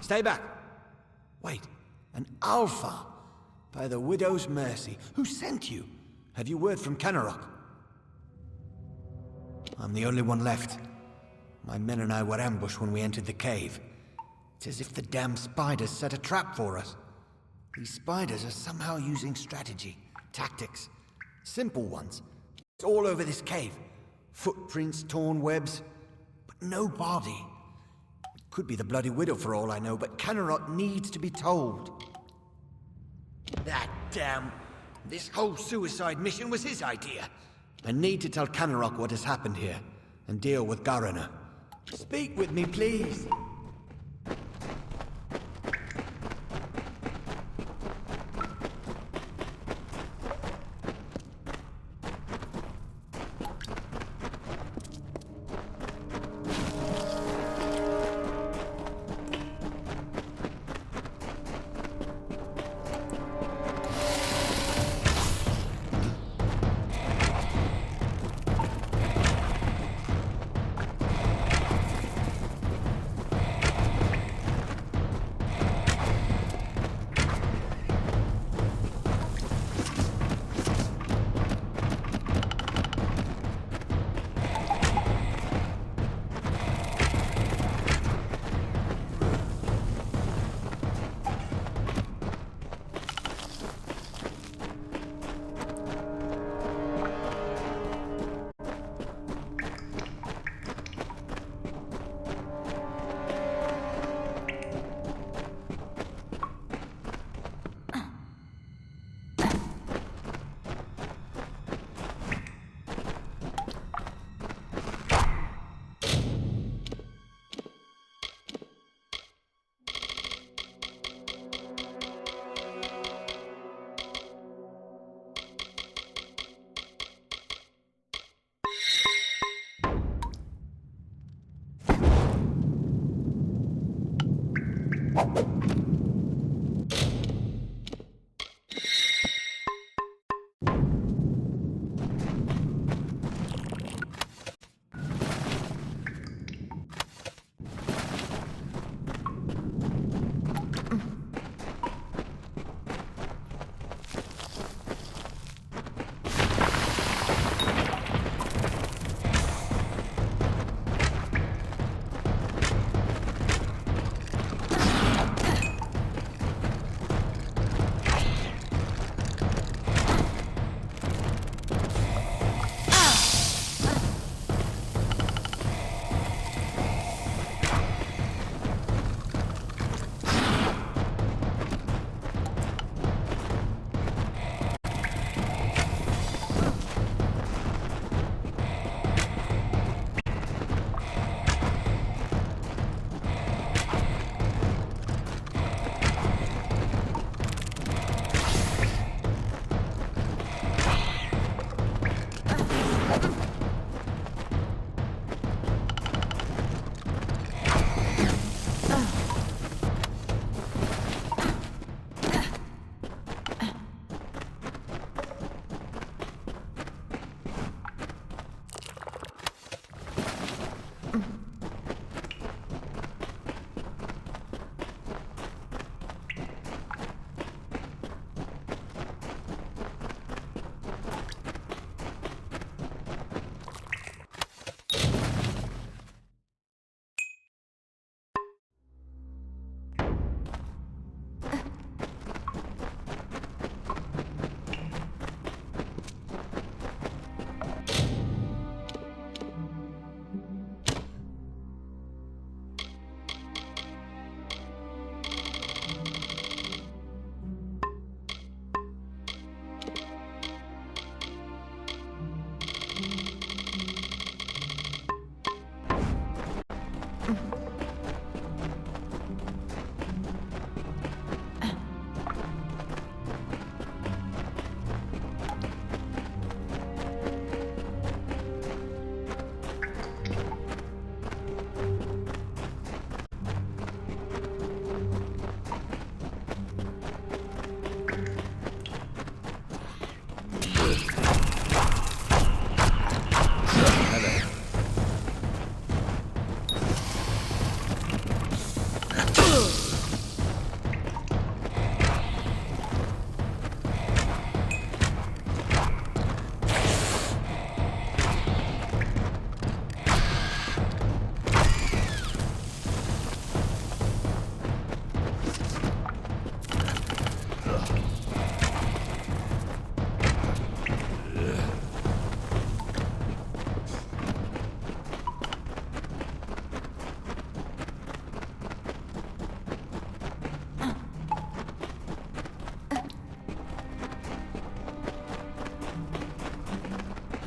Stay back. Wait, an Alpha? By the Widow's mercy. Who sent you? Have you word from Kenrock? I'm the only one left. My men and I were ambushed when we entered the cave. It's as if the damn spiders set a trap for us. These spiders are somehow using strategy, tactics. Simple ones. It's all over this cave. Footprints, torn webs, but no body. It could be the Bloody Widow for all I know, but Kenrock needs to be told. That damn... This whole suicide mission was his idea. I need to tell Kenrock what has happened here, and deal with Gariner. Speak with me, please.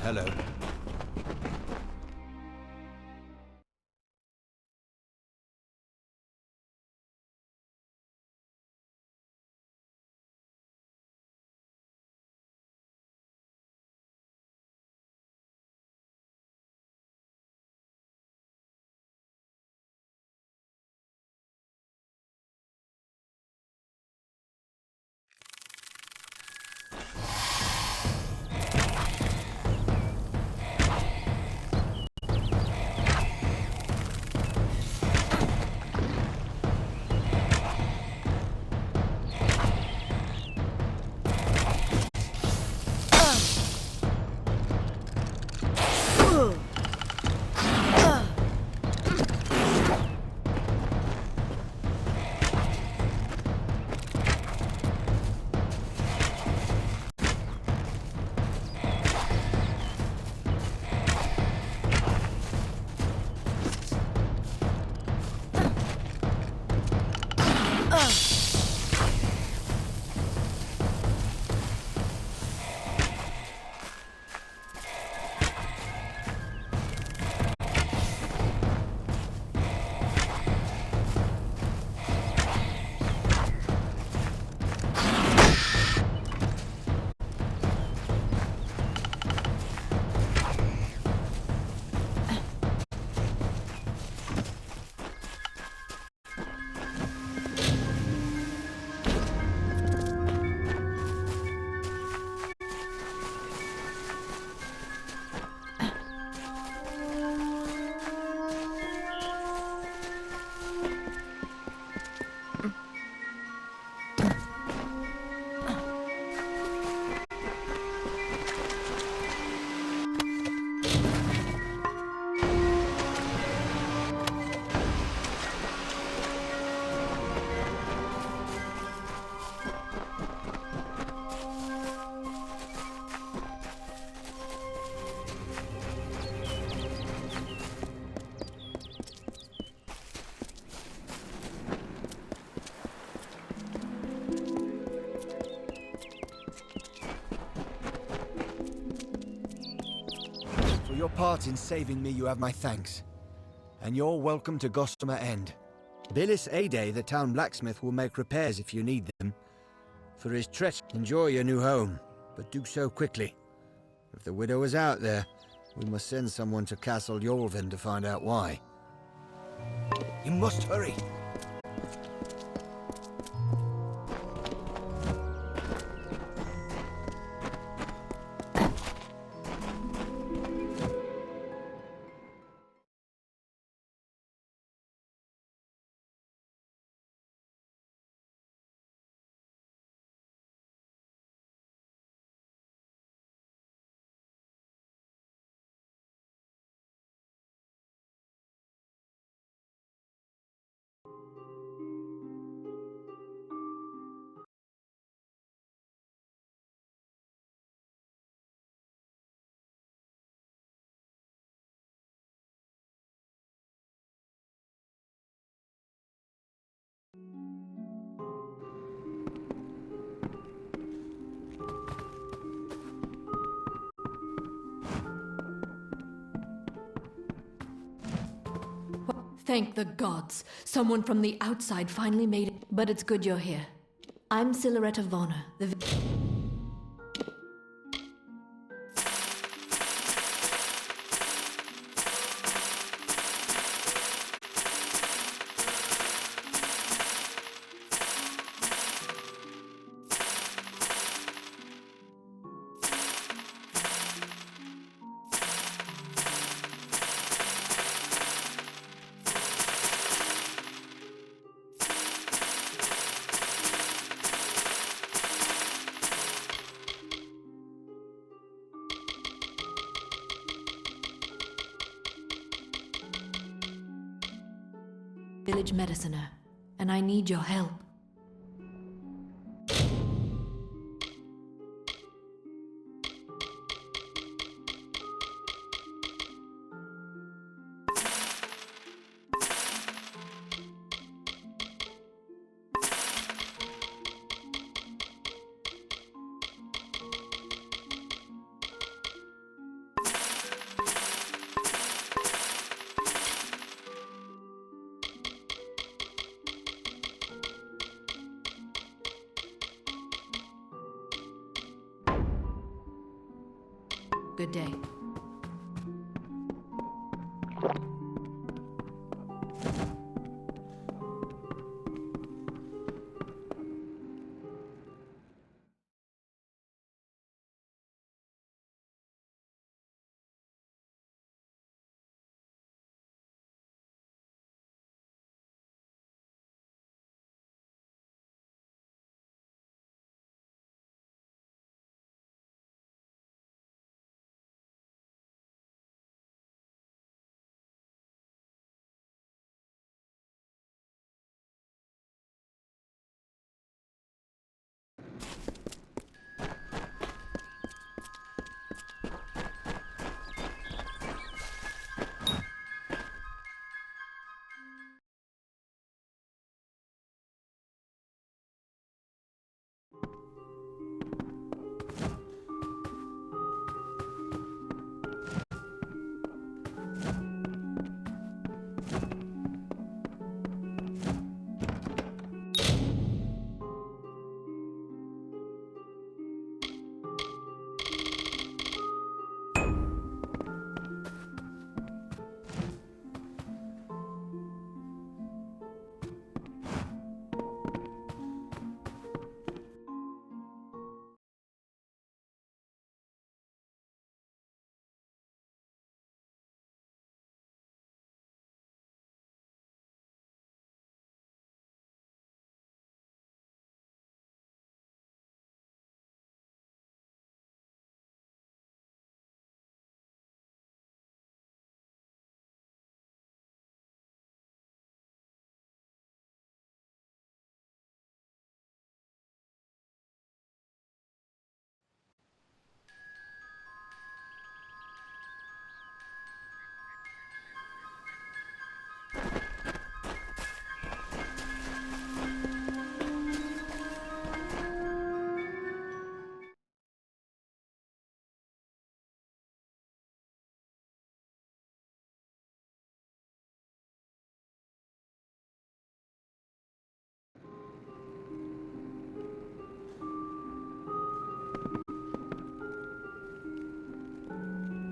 Hello. For your part in saving me, you have my thanks. And you're welcome to Gossamer End. Billis Ade, the town blacksmith, will make repairs if you need them. For his enjoy your new home, but do so quickly. If the widow is out there, we must send someone to Castle Yolvin to find out why. You must hurry. Thank the gods. Someone from the outside finally made it. But it's good you're here. I'm Silhouette of Vonner, the... village mediciner, and I need your help. Good day.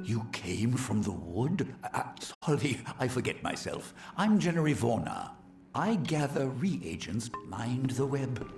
You came from the wood? Sorry, I forget myself. I'm Jennery Vorna. I gather reagents, mind the web.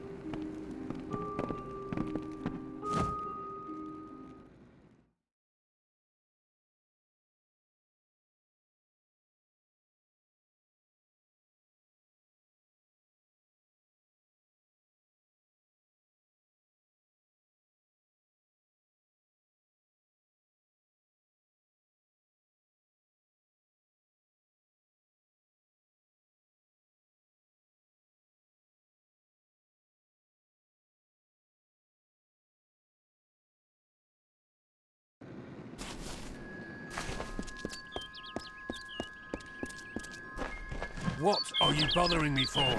What are you bothering me for?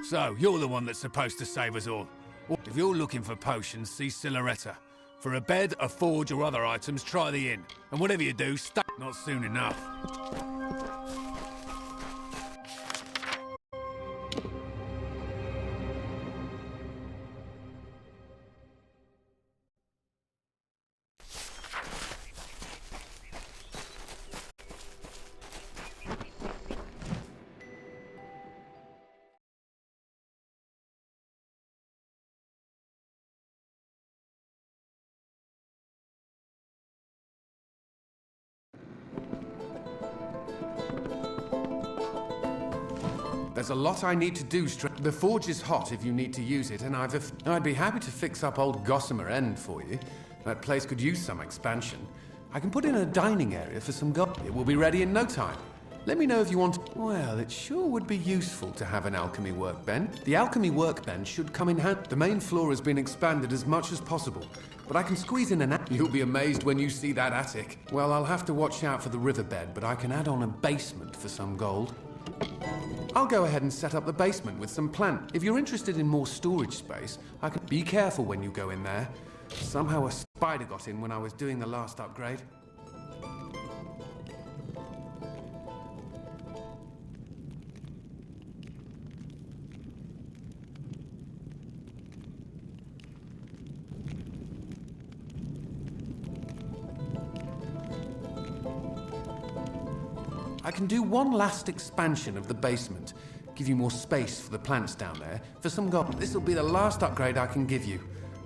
So, you're the one that's supposed to save us all. If you're looking for potions, see Siloretta. For a bed, a forge, or other items, try the inn. And whatever you do, stay not soon enough. There's a lot I need to do. The forge is hot if you need to use it, and I'd be happy to fix up old Gossamer End for you. That place could use some expansion. I can put in a dining area for some It will be ready in no time. Let me know if you want. Well, it sure would be useful to have an alchemy workbench. The alchemy workbench should come in hand. The main floor has been expanded as much as possible, but I can squeeze in an You'll be amazed when you see that attic. Well, I'll have to watch out for the riverbed, but I can add on a basement for some gold. I'll go ahead and set up the basement with some plant. If you're interested in more storage space, I can... Be careful when you go in there. Somehow a spider got in when I was doing the last upgrade. I can do one last expansion of the basement. Give you more space for the plants down there. For some gold, this'll be the last upgrade I can give you.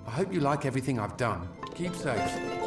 I hope you like everything I've done. Keep safe.